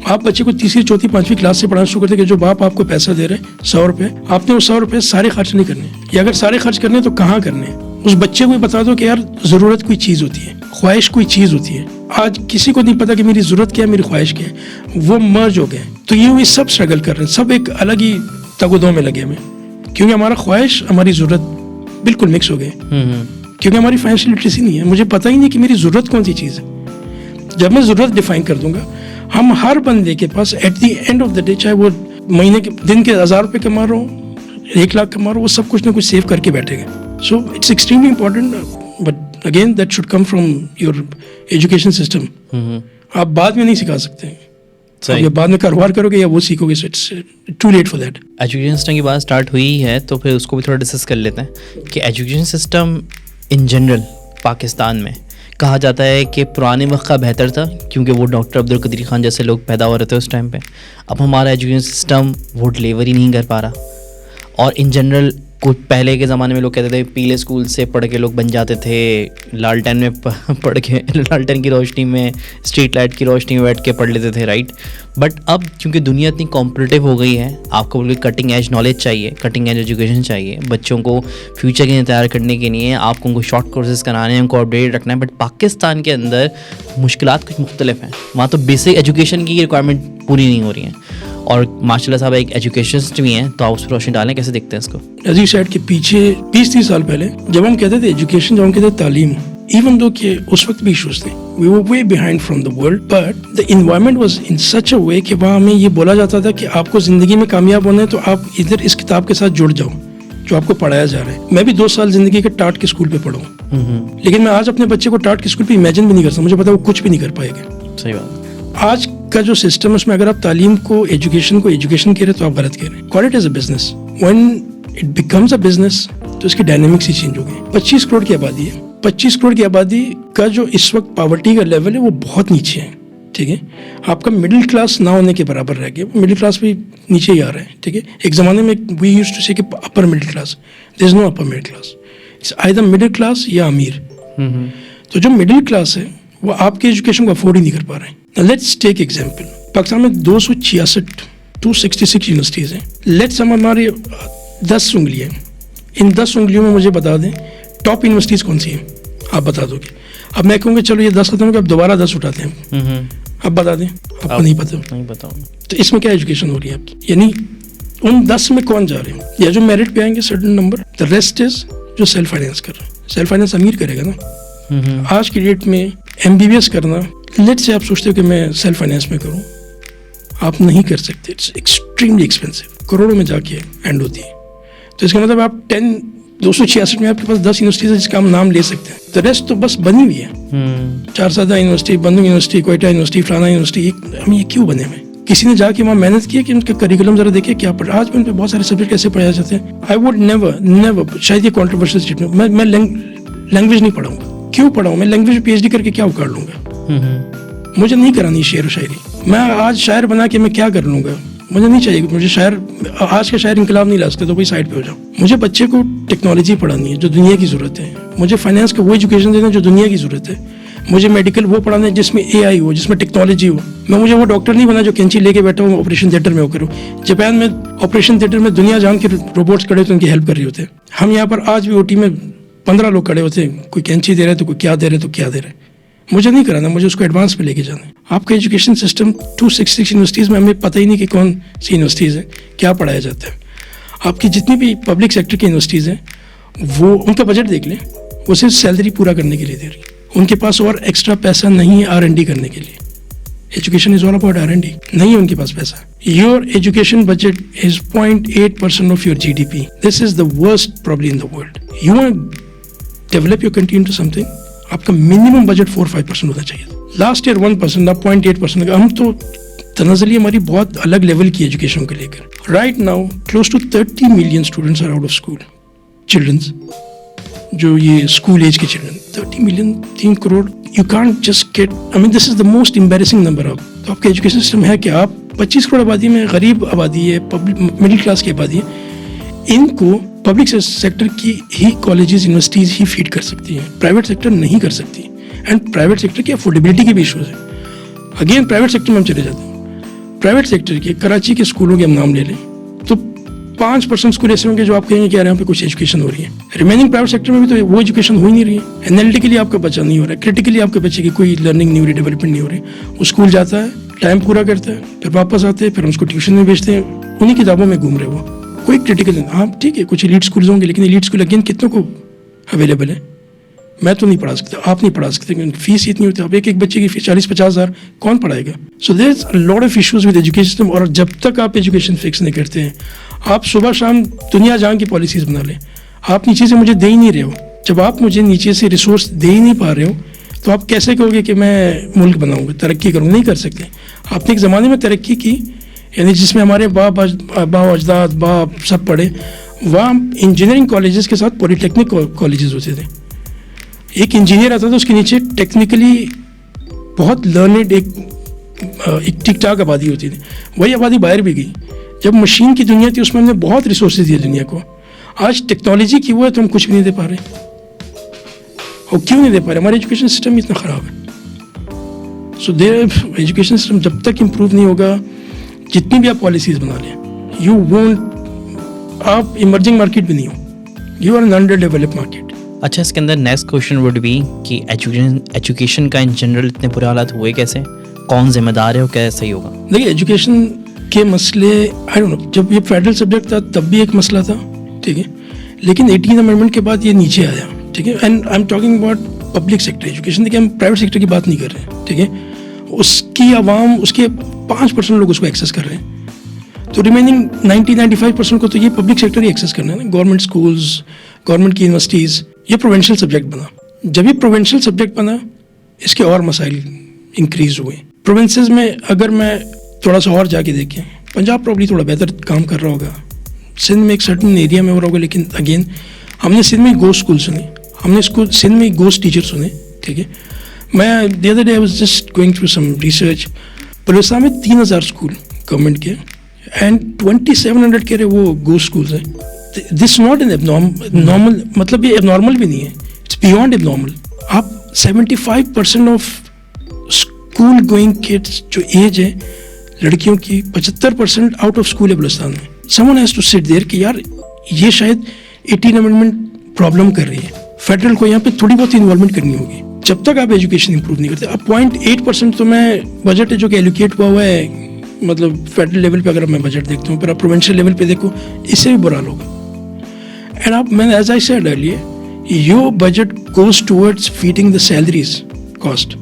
आप बच्चे को तीसरी चौथी पांचवी क्लास से पढ़ाना शुरू करते हैं कि जो बाप आपको पैसा दे रहे हैं 100 रुपये, आपने वो 100 रुपये सारे खर्च नहीं करने, या अगर सारे खर्च करने तो कहाँ करने. उस बच्चे को बता दो कि यार ज़रूरत कोई चीज़ होती है, ख्वाहिश कोई चीज़ होती है. आज किसी को नहीं पता कि मेरी ज़रूरत क्या है, मेरी ख्वाहिश क्या है, वो मर्ज हो गए. तो ये सब स्ट्रगल कर रहे हैं, सब एक अलग ही तगोदों में लगे हुए, क्योंकि हमारा ख्वाहिश हमारी ज़रूरत बिल्कुल मिक्स हो गए, क्योंकि हमारी फाइनेंशियल लिटरेसी नहीं है. मुझे पता ही नहीं कि मेरी ज़रूरत कौन सी चीज़ है. जब मैं ज़रूरत डिफाइन कर दूंगा, हम हर बंदे के पास at the end of the day, चाहे वो महीने के दिन के 1000 रुपये कमा रहा हो, 1 लाख कमा रहा हो, वो सब कुछ ना कुछ सेव करके बैठेगा. So it's extremely important, but again that should come from your education system. आप बाद में नहीं सिखा सकते, या बाद में कारोबार करोगे या वो सीखोगे. So it's too late for that. Education system की बात स्टार्ट हुई है तो फिर उसको भी थोड़ा डिस्कस कर लेते हैं कि education system in general Pakistan में कहा जाता है कि पुराने वक्त का बेहतर था, क्योंकि वो डॉक्टर अब्दुल कदीर खान जैसे लोग पैदा हो रहे थे उस टाइम पे. अब हमारा एजुकेशन सिस्टम वो डिलीवर ही नहीं कर पा रहा. और इन जनरल कुछ पहले के ज़माने में लोग कहते थे पीले स्कूल से पढ़ के लोग बन जाते थे, लालटेन में पढ़ के, लालटेन की रोशनी में, स्ट्रीट लाइट की रोशनी में बैठ के पढ़ लेते थे, राइट. बट अब क्योंकि दुनिया इतनी कॉम्पिटिटिव हो गई है, आपको बिल्कुल कटिंग एज नॉलेज चाहिए, कटिंग एज एजुकेशन चाहिए. बच्चों को फ्यूचर के लिए तैयार करने के लिए आपको उनको शॉर्ट कोर्सेज कराने हैं, उनको अपडेट रखना है. बट पाकिस्तान के अंदर मुश्किलात कुछ मुख्तलिफ हैं. वहाँ तो बेसिक एजुकेशन की रिक्वायरमेंट पूरी नहीं हो रही हैं, और माशाल्लाह साहब एक एजुकेशनिस्ट भी हैं, तो आप उस पर रोशनी डालें, कैसे देखते हैं इसको. अजीज साइड के पीछे 20-30 साल पहले जब हम कहते थे एजुकेशन, जब हम कहते थे तालीम, इवन दो कि उस वक्त भी इशूज थे, we were way behind from the world, but the environment was in such a way कि वहाँ हमें ये बोला जाता था कि आपको ज़िंदगी में कामयाब होना है तो आप इधर इस किताब के साथ जुड़ जाओ जो आपको पढ़ाया जा रहा है. मैं भी 2 साल ज़िंदगी के टाट के स्कूल पे पढ़ा, लेकिन मैं आज अपने बच्चे को टाट के स्कूल पे इमेजिन भी नहीं कर सकता. मुझे पता है वो कुछ भी नहीं कर पाएगा. सही बात. आज का जो सिस्टम है उसमें अगर आप तालीम को एजुकेशन कह रहे हैं तो आप गलत कह रहे हैं. Call it as a business. When it becomes a business तो इसकी डायनेमिक्स ही चेंज हो गई. 25 करोड़ की आबादी है. 25 करोड़ की आबादी का जो इस वक्त पॉवर्टी का लेवल है वो बहुत नीचे है. ठीक है, आपका मिडिल क्लास ना होने के बराबर रह गया. मिडिल क्लास भी नीचे ही आ रहा है. ठीक है, एक ज़माने में वी यूज्ड टू से कि upper middle class, there is no upper middle class, it's either middle class या अमीर. तो जो मिडिल क्लास है वो आपके एजुकेशन को अफोर्ड ही नहीं कर पा रहे हैं. लेट्स टेक एग्जांपल, पाकिस्तान में 266 यूनिवर्सिटीज़ हैं. लेट्स हमारे 10 उंगलियाँ, इन 10 उंगलियों में मुझे बता दें टॉप यूनिवर्सिटीज़ कौन सी हैं, आप बता दोगे. अब मैं कहूँगा चलो ये 10 खत्म हो गया, अब दोबारा 10 उठाते हैं. अब बता दें, आपको नहीं पता. तो इसमें क्या एजुकेशन हो रही है आपकी, यानी उन 10 में कौन जा रहे हैं, या जो मेरिट पे आएंगे certain number, the rest is जो सेल्फ फाइनेंस कर रहे हैं. सेल्फ फाइनेंस अमीर करेगा ना. आज की डेट में MBBS करना, लेट से आप सोचते हो कि मैं सेल्फ फाइनेंस में करूं, आप नहीं कर सकते. इट्स एक्सट्रीमली एक्सपेंसिव, करोड़ों में जाके एंड होती है. तो इसका मतलब आप 266 में आपके पास 10 यूनिवर्सिटीज है जिसका हम नाम ले सकते हैं. तो रेस्ट तो बस बनी हुई है. 4 यूनिवर्सिटी, बंदूक यूनिवर्सिटी, कोयटा यूनिवर्सिटी, फलाना यूनिवर्सिटी. हम ये क्यों बने हुए? किसी ने जाके वहाँ मेहनत की है कि उनका करिकुलम जरा देखे क्या पढ़ा. आज भी उन पर बहुत सारे सब्जेक्ट कैसे पढ़ाए जाते हैं. आई वुड नेवर, शायद ये कॉन्ट्रोवर्शियल स्टेटमेंट, मैं लैंग्वेज नहीं पढ़ाऊंगा. क्यों पढ़ाऊँ? मैं लैंग्वेज में PhD करके क्या उखाड़ लूंगा? मुझे नहीं करानी शेर व शायरी. मैं आज शायर बना के मैं क्या कर लूंगा? مجھے نہیں چاہیے. مجھے شاعر, آج کا شاعر انقلاب نہیں لا سکتے, تو کوئی سائڈ پہ ہو جاؤ. مجھے بچے کو ٹیکنالوجی پڑھانی ہے جو دنیا کی ضرورت ہے. مجھے فائنینس کا وہ ایجوکیشن دینا جو دنیا کی ضرورت ہے. مجھے میڈیکل وہ پڑھانا ہے جس میں AI ہو, جس میں ٹیکنالوجی ہو. مجھے وہ ڈاکٹر نہیں بنا جو کینچی لے کے بیٹھا ہوں آپریشن تھیٹر میں ہو کروں. جاپان میں آپریشن تھیٹر میں دنیا جان کے روبوٹس کھڑے ہوتے ہیں, ان کی ہیلپ کر رہے ہوتے ہیں. ہم یہاں پر آج بھی OT میں 15 لوگ کھڑے ہوتے ہیں, کوئی کینچی دے رہا ہے تو کوئی کیا دے رہا ہے تو کیا دے رہا ہے. مجھے نہیں کرانا, مجھے اس کو ایڈوانس پہ لے کے جانا ہے. آپ کا ایجوکیشن سسٹم 266 یونیورسٹیز میں ہمیں پتہ ہی نہیں کہ کون سی یونیورسٹیز ہیں, کیا پڑھایا جاتا ہے. آپ کی جتنی بھی پبلک سیکٹر کی یونیورسٹیز ہیں وہ ان کا بجٹ دیکھ لیں, وہ صرف سیلری پورا کرنے کے لیے دے رہی. ان کے پاس اور ایکسٹرا پیسہ نہیں ہے R&D کرنے کے لیے. Education is all about R&D. نہیں ہے ان کے پاس پیسہ. Your education budget is 0.8% of your GDP. This is the worst problem in the world. You want develop your country into some thing, آپ کا منیمم بجٹ 4-5% ہونا چاہیے. لاسٹ ایئر 1%, اب 0.8%. ہم تو تنزلی ہماری بہت الگ لیول کی ایجوکیشن کو لے کر. Right now close to 30 million students are out of school. Childrens جو یہ اسکول ایج کے children 30 million, 3 crore. You can't just get, I mean this is the most embarrassing number. آف تو آپ کا ایجوکیشن سسٹم ہے کہ آپ 25 کروڑ آبادی میں غریب آبادی ہے, مڈل کلاس کی آبادی ہے, ان کو پبلک سیکٹر کی ہی کالجز یونیورسٹیز ہی فیڈ کر سکتی ہیں, پرائیویٹ سیکٹر نہیں کر سکتی. اینڈ پرائیویٹ سیکٹر کی افورڈیبلٹی کے بھی ایشوز ہیں. اگین پرائیویٹ سیکٹر میں ہم چلے جاتے ہیں. پرائیویٹ سیکٹر کے کراچی کے اسکولوں کے ہم نام لے لیں تو 5% اسکول ایسے ہوں گے جو آپ کہیں گے کہ یار یہاں پہ کچھ ایجوکیشن ہو رہی ہے. ریمیننگ پرائیویٹ سیکٹر میں بھی تو وہ ایجوکیشن ہو ہی نہیں رہی ہے. انالیٹیکلی آپ کا بچہ نہیں ہو رہا ہے, کرٹیکلی آپ کے بچے کی کوئی لرننگ نہیں ہو رہی, ڈیولپمنٹ نہیں ہو رہی. وہ اسکول جاتا ہے, ٹائم پورا کرتا ہے, پھر واپس آتے ہیں, پھر اس کو ٹیوشن میں بھیجتے ہیں, انہیں کتابوں میں گھوم رہے. وہ کوئی کرٹیکل نہیں. ہاں ٹھیک ہے کچھ ایلیٹ اسکولز ہوں گے, لیکن ایلیٹ اسکول اگین کتنوں کو اویلیبل ہے؟ میں تو نہیں پڑھا سکتا, آپ نہیں پڑھا سکتے, کیونکہ فیس اتنی ہوتی ہے. آپ ایک بچے کی فیس 40-50 ہزار کون پڑھائے گا؟ So there is lot of issues with education system. اور جب تک آپ ایجوکیشن فکس نہیں کرتے ہیں, آپ صبح شام دنیا جان کی پالیسیز بنا لیں, آپ نیچے سے مجھے دے ہی نہیں رہے ہو. جب آپ مجھے نیچے سے ریسورس دے ہی نہیں پا رہے ہو تو آپ کیسے کہو گے کہ میں ملک بناؤں گا, ترقی کروں گا؟ نہیں کر سکتے. آپ نے ایک زمانے میں ترقی کی, یعنی جس میں ہمارے باپ اجداد باپ سب پڑھے, وہاں انجینئرنگ کالجز کے ساتھ پولی ٹیکنک کالجز ہوتے تھے. ایک انجینئر آتا تھا, اس کے نیچے ٹیکنیکلی بہت لرنڈ ایک ٹک ٹاک آبادی ہوتی تھی. وہی آبادی باہر بھی گئی. جب مشین کی دنیا تھی اس میں ہم نے بہت ریسورسز دیے دنیا کو. آج ٹیکنالوجی کی وہ ہے تو ہم کچھ بھی نہیں دے پا رہے. اور کیوں نہیں دے پا رہے؟ ہمارا ایجوکیشن سسٹم اتنا خراب ہے. سو دیر ایجوکیشن سسٹم جب تک امپروو نہیں ہوگا, جتنی بھی آپ پالیسیز بنا لیں, یو وونٹ, آپ ایمرجنگ مارکیٹ بھی نہیں ہو, you are an under develop market. اچھا, اس کے اندر نیکسٹ کوشچن وڈ بی کہ ایجوکیشن کا ان جنرل اتنے برے حالات ہوئے کیسے, کون ذمہ دار ہے اور کیسے صحیح ہوگا؟ دیکھیے ایجوکیشن کے مسئلے, آئی ڈونٹ نو, جب یہ فیڈرل سبجیکٹ تھا تب بھی ایک مسئلہ تھا, ٹھیک ہے, لیکن 18 امینڈمنٹ کے بعد یہ نیچے آیا, ٹھیک ہے. And I am talking about public sector education. دیکھیے ہم پرائیویٹ سیکٹر کی بات نہیں کر رہے ہیں, ٹھیک ہے. اس کی عوام, اس کے 5% لوگ اس کو ایکسیس کر رہے ہیں, تو ریمیننگ 90-95% کو تو یہ پبلک سیکٹر ہی ایکسیس کرنا ہے نا. گورنمنٹ اسکولز, گورنمنٹ کی یونیورسٹیز, یہ پروونشل سبجیکٹ بنا. جب یہ پروونشل سبجیکٹ بنا, اس کے اور مسائل انکریز ہوئے. پروونسز میں اگر میں تھوڑا سا اور جا کے دیکھیں, پنجاب پرابلی تھوڑا بہتر کام کر رہا ہوگا, سندھ میں ایک سرٹن ایریا میں ہو رہا ہوگا, لیکن اگین ہم نے سندھ میں گوسٹ اسکول سنے, ہم نے سندھ میں گوسٹ ٹیچر سنے, ٹھیک ہے. میں the other day I was just going through some research. Balochistan میں 3000 اسکول گورنمنٹ کے, اینڈ 2700 کے وہ گوسٹ اسکولز ہیں. دس ناٹ این نارمل, مطلب یہ اب نارمل بھی نہیں ہے, اٹس بیونڈ اب نارمل. آپ 75% آف اسکول گوئنگ کڈس جو ایج ہے لڑکیوں کی, 75% آؤٹ آف اسکول ہے بلوچستان میں. سمون ہیز ٹو سٹ دیر کہ یار یہ شاید 18 امینڈمنٹ پرابلم کر رہی ہے. فیڈرل کو یہاں پہ تھوڑی بہت انوالومنٹ کرنی ہوگی. جب تک آپ ایجوکیشن امپروو نہیں کرتے, اب 0.8% تو میں بجٹ ہے جو کہ ایلوکیٹ ہوا ہے, مطلب فیڈرل لیول پہ اگر میں بجٹ دیکھتا ہوں, پھر آپ پروونشل لیول پہ دیکھو, اس سے بھی برا حال ہوگا. اینڈ آپ, میں as I said earlier, your budget goes towards feeding the salaries cost.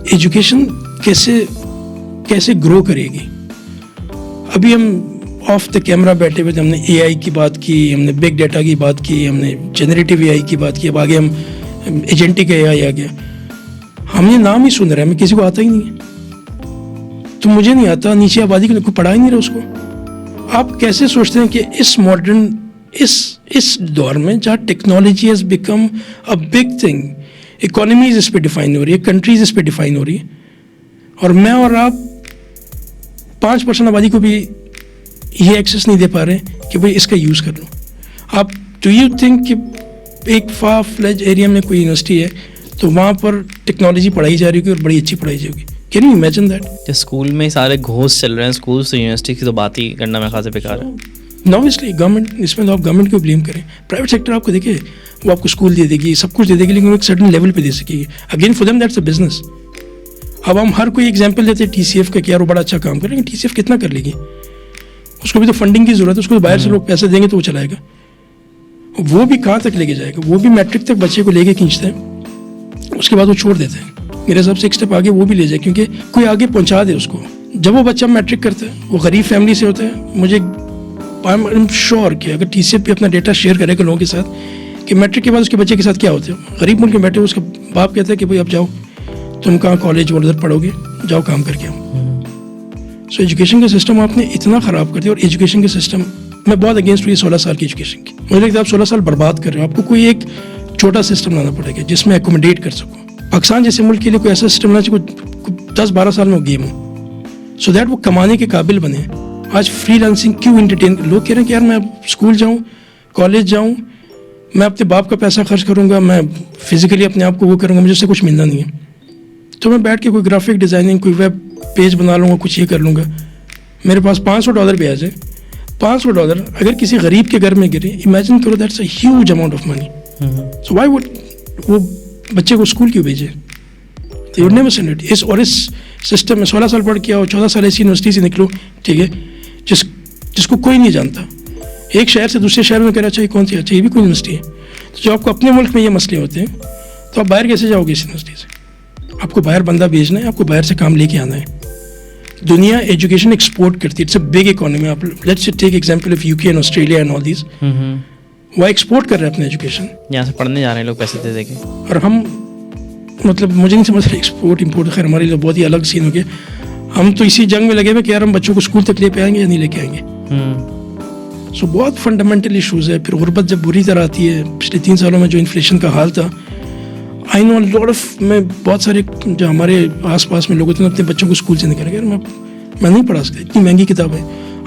Education کیسے گرو کرے گی؟ ابھی ہم آف دا کیمرہ بیٹھے ہوئے تھے, ہم نے AI کی بات کی, ہم نے بگ ڈیٹا کی بات کی, ہم نے جنریٹیو AI کی بات کی, اب آگے ہم ایجنٹک AI آ گیا. ہم یہ نام ہی سن رہے ہیں, ہمیں کسی کو آتا ہی نہیں ہے. تو مجھے نہیں آتا, نیچے آبادی کو کوئی پڑھا ہی نہیں رہا اس کو. آپ کیسے سوچتے ہیں کہ اس ماڈرن اس دور میں جہاں technology has become a big thing, economies اس پہ ڈیفائن ہو رہی ہے, کنٹریز اس پہ ڈیفائن ہو رہی ہے, اور میں اور آپ 5% आबादी को भी ये एक्सेस नहीं दे पा रहे कि भाई इसका यूज़ कर लो. आप डू यू थिंक कि एक फार फ्लेज एरिया में कोई यूनिवर्सिटी है तो वहाँ पर टेक्नोलॉजी पढ़ाई जा रही होगी और बड़ी अच्छी पढ़ाई जाएगी? Can you imagine that? जो स्कूल में सारे घोष चल रहे हैं, स्कूल से यूनिवर्सिटी की तो बात ही करना मेरे ख्याल से बेकार है. ऑब्वियसली गवर्नमेंट, इसमें तो आप गवर्नमेंट को ब्लेम करें. प्राइवेट सेक्टर आपको देखिए, वो आपको स्कूल दे देगी, सब कुछ दे देगी, लेकिन वो एक सर्टेन लेवल पे दे सकेगी. Again for them that's a business. अब हम हर कोई एग्जांपल देते हैं TCF का कि यार वो बड़ा अच्छा काम कर, लेकिन TCF कितना कर लेगी? उसको भी तो फंडिंग की ज़रूरत है. उसको तो बाहर से लोग पैसे देंगे तो वो चलाएगा. वो भी कहाँ तक लेके जाएगा? वो भी मैट्रिक तक बच्चे को लेके खींचते हैं, उसके बाद वो छोड़ देते हैं. मेरे हिसाब से एक स्टेप आगे वो भी ले जाए, क्योंकि कोई आगे पहुँचा दे उसको. जब वो बच्चा मैट्रिक करता है, वो गरीब फैमिली से होता है, मुझे आई एम श्योर कि अगर TCF पे अपना डेटा शेयर करेगा लोगों के साथ कि मैट्रिक के बाद उसके बच्चे के साथ क्या होते हैं. गरीब मुल्क में बैठे उसका बाप कहता है कि भाई अब जाओ, तुम कहाँ कॉलेज और उधर पढ़ोगे, जाओ काम करके आओ. सो एजुकेशन का सिस्टम आपने इतना ख़राब कर दिया. और एजुकेशन के सिस्टम, मैं बहुत अगेंस्ट हुई 16 साल की एजुकेशन की. मुझे लगता है आप 16 साल बर्बाद कर रहे हो. आपको कोई एक छोटा सिस्टम लाना पड़ेगा जिसमें एकोमोडेट कर सको. पाकिस्तान जैसे मुल्क के लिए कोई ऐसा सिस्टम लाना चाहिए 10-12 साल में वो गेम हो, सो दैट वो कमाने के काबिल बने. आज फ्रीलांसिंग क्यों एंटरटेन, लोग कह रहे हैं कि यार मैं स्कूल जाऊँ, कॉलेज जाऊँ, मैं अपने बाप का पैसा खर्च करूँगा, मैं फिजिकली अपने आप को वो करूँगा, मुझे उससे कुछ मिलना नहीं है. तो मैं बैठ के कोई ग्राफिक डिज़ाइनिंग, कोई वेब पेज बना लूँगा, कुछ ये कर लूँगा. मेरे पास $500 भी आ जाए. $500 अगर किसी गरीब के घर में गिरे, इमेजिन करो, that's a huge amount of money. So why would वो बच्चे को स्कूल क्यों भेजे? They would never send it. इस सिस्टम में 16 साल पढ़ के आओ, 14 साल ऐसी यूनिवर्सिटी से निकलो, ठीक है, जिसको कोई नहीं जानता. एक शहर से दूसरे शहर में कह रहा अच्छा ये कौन सी, अच्छा ये भी कोई यूनिवर्सिटी है. तो जब आपको अपने मुल्क में ये मसले होते हैं तो आप बाहर कैसे जाओगे इस यूनिवर्सिटी से? आपको बाहर बंदा भेजना है, आपको बाहर से काम लेके आना है. दुनिया एजुकेशन एक्सपोर्ट करती है. It's a big economy. आप let's take example of UK and Australia and all these. वो एक्सपोर्ट कर रहे हैं अपने एजुकेशन. यहाँ से पढ़ने जा रहे हैं लोग पैसे दे देके. और हम मतलब मुझे नहीं समझ रहा एक्सपोर्ट इम्पोर्ट. खैर हमारे लिए बहुत ही अलग सीन हो गया. हम तो इसी जंग में लगे हुए कि यार हम बच्चों को स्कूल तक ले पे आएंगे या नहीं लेके आएंगे. सो बहुत फंडामेंटल इशूज़ है. फिर गुर्बत जब बुरी तरह आती है, पिछले 3 सालों में जो इन्फ्लेशन का हाल था, आई नो लॉट ऑफ, मैं बहुत सारे जो हमारे आसपास में लोग होते हैं अपने बच्चों को स्कूल से निकल गए, मैं नहीं पढ़ा सकता, इतनी महंगी किताबें.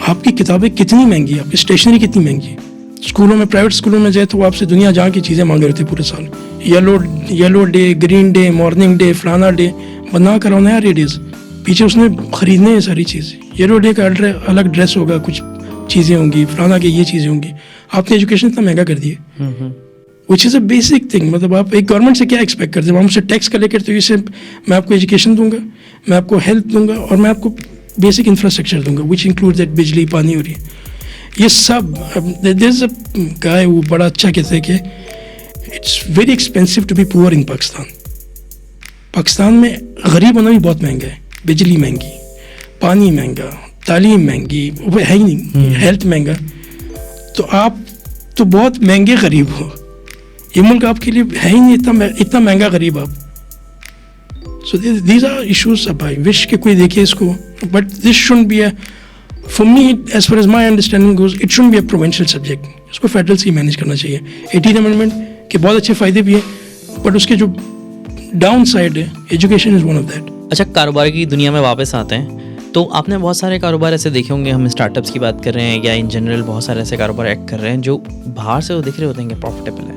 आपकी किताबें कितनी महंगी है, आपकी स्टेशनरी कितनी महंगी है. स्कूलों में, प्राइवेट स्कूलों में जाए तो वो आपसे दुनिया जहाँ की चीज़ें मांग रहे थे पूरे साल. Yellow day, green day, morning day, फलाना डे, बना कराओ ना यार ये डेज. पीछे उसने खरीदने हैं सारी चीज़ें. येलो डे का अलग ड्रेस होगा, कुछ चीज़ें होंगी, फलाना के ये चीज़ें होंगी. आपने एजुकेशन इतना महंगा कर दिया, which is a basic thing. मतलब आप एक गवर्नमेंट से क्या एक्सपेक्ट करते हैं? हम उससे टैक्स कलेक्ट करते हैं, इससे मैं आपको एजुकेशन दूंगा, मैं आपको हेल्थ दूंगा और मैं आपको बेसिक इंफ्रास्ट्रक्चर दूंगा, विच इंक्लूड दैट बिजली, पानी हो रही है, ये सब. देयर इज अ गाय, वो बड़ा अच्छा कहते हैं कि it's very expensive to be poor in Pakistan. Pakistan में गरीब होना भी बहुत महंगा है. बिजली महंगी, पानी महंगा, तालीम महंगी, वो है ही नहीं, हेल्थ महंगा. तो आप तो बहुत महंगे गरीब हो. ये मुल्क आपके लिए है ही नहीं इतना महंगा गरीब आप. So these are issues. अब आई विश कि कोई देखे इसको, but this shouldn't be a, for me as far as my understanding goes, it shouldn't be a provincial subject. इसको फेडरल से ही मैनेज करना चाहिए. 18th अमेंडमेंट के बहुत अच्छे फ़ायदे भी हैं, बट उसके जो डाउन साइड है, education is one of that. अच्छा, कारोबार की दुनिया में वापस आते हैं तो आपने बहुत सारे कारोबार ऐसे देखे होंगे, हम स्टार्टअप्स की बात कर रहे हैं या इन जनरल बहुत सारे ऐसे कारोबार एक्ट कर रहे हैं जो बाहर से वो दिख रहे होते हैं कि प्रॉफिटेबल है,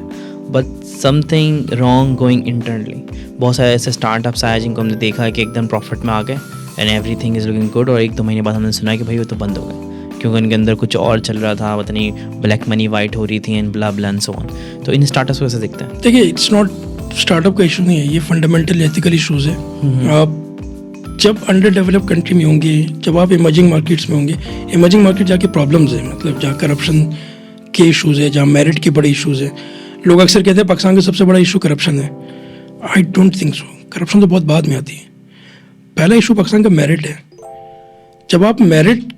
but something wrong going internally. बहुत सारे ऐसे स्टार्टअप्स आए जिनको हमने देखा है कि एकदम प्रॉफिट में आ गए and everything is looking good, और 1-2 महीने बाद हमने सुना है कि भाई वो तो बंद हो गए क्योंकि उनके अंदर कुछ और चल रहा था, पता नहीं ब्लैक मनी वाइट हो रही थी and blah blah and so on. तो इन स्टार्टअप्स को कैसे दिखता है? देखिए, इट्स नॉट स्टार्टअप का इशू नहीं है, ये फंडामेंटल एथिकल इशूज़ है. आप जब अंडर डेवलप कंट्री में होंगे, जब आप इमर्जिंग मार्केट्स में होंगे, इमर्जिंग मार्केट जाके प्रॉब्लम्स हैं, मतलब जहाँ करप्शन के इशूज़ है, जहाँ मेरिट के बड़े इशूज़ हैं. लोग अक्सर कहते हैं पाकिस्तान का सबसे बड़ा इशू करप्शन है. I don't think so. Corruption तो बहुत बाद में आती है. पहला इशू पाकिस्तान का मेरिट है. जब आप मेरिट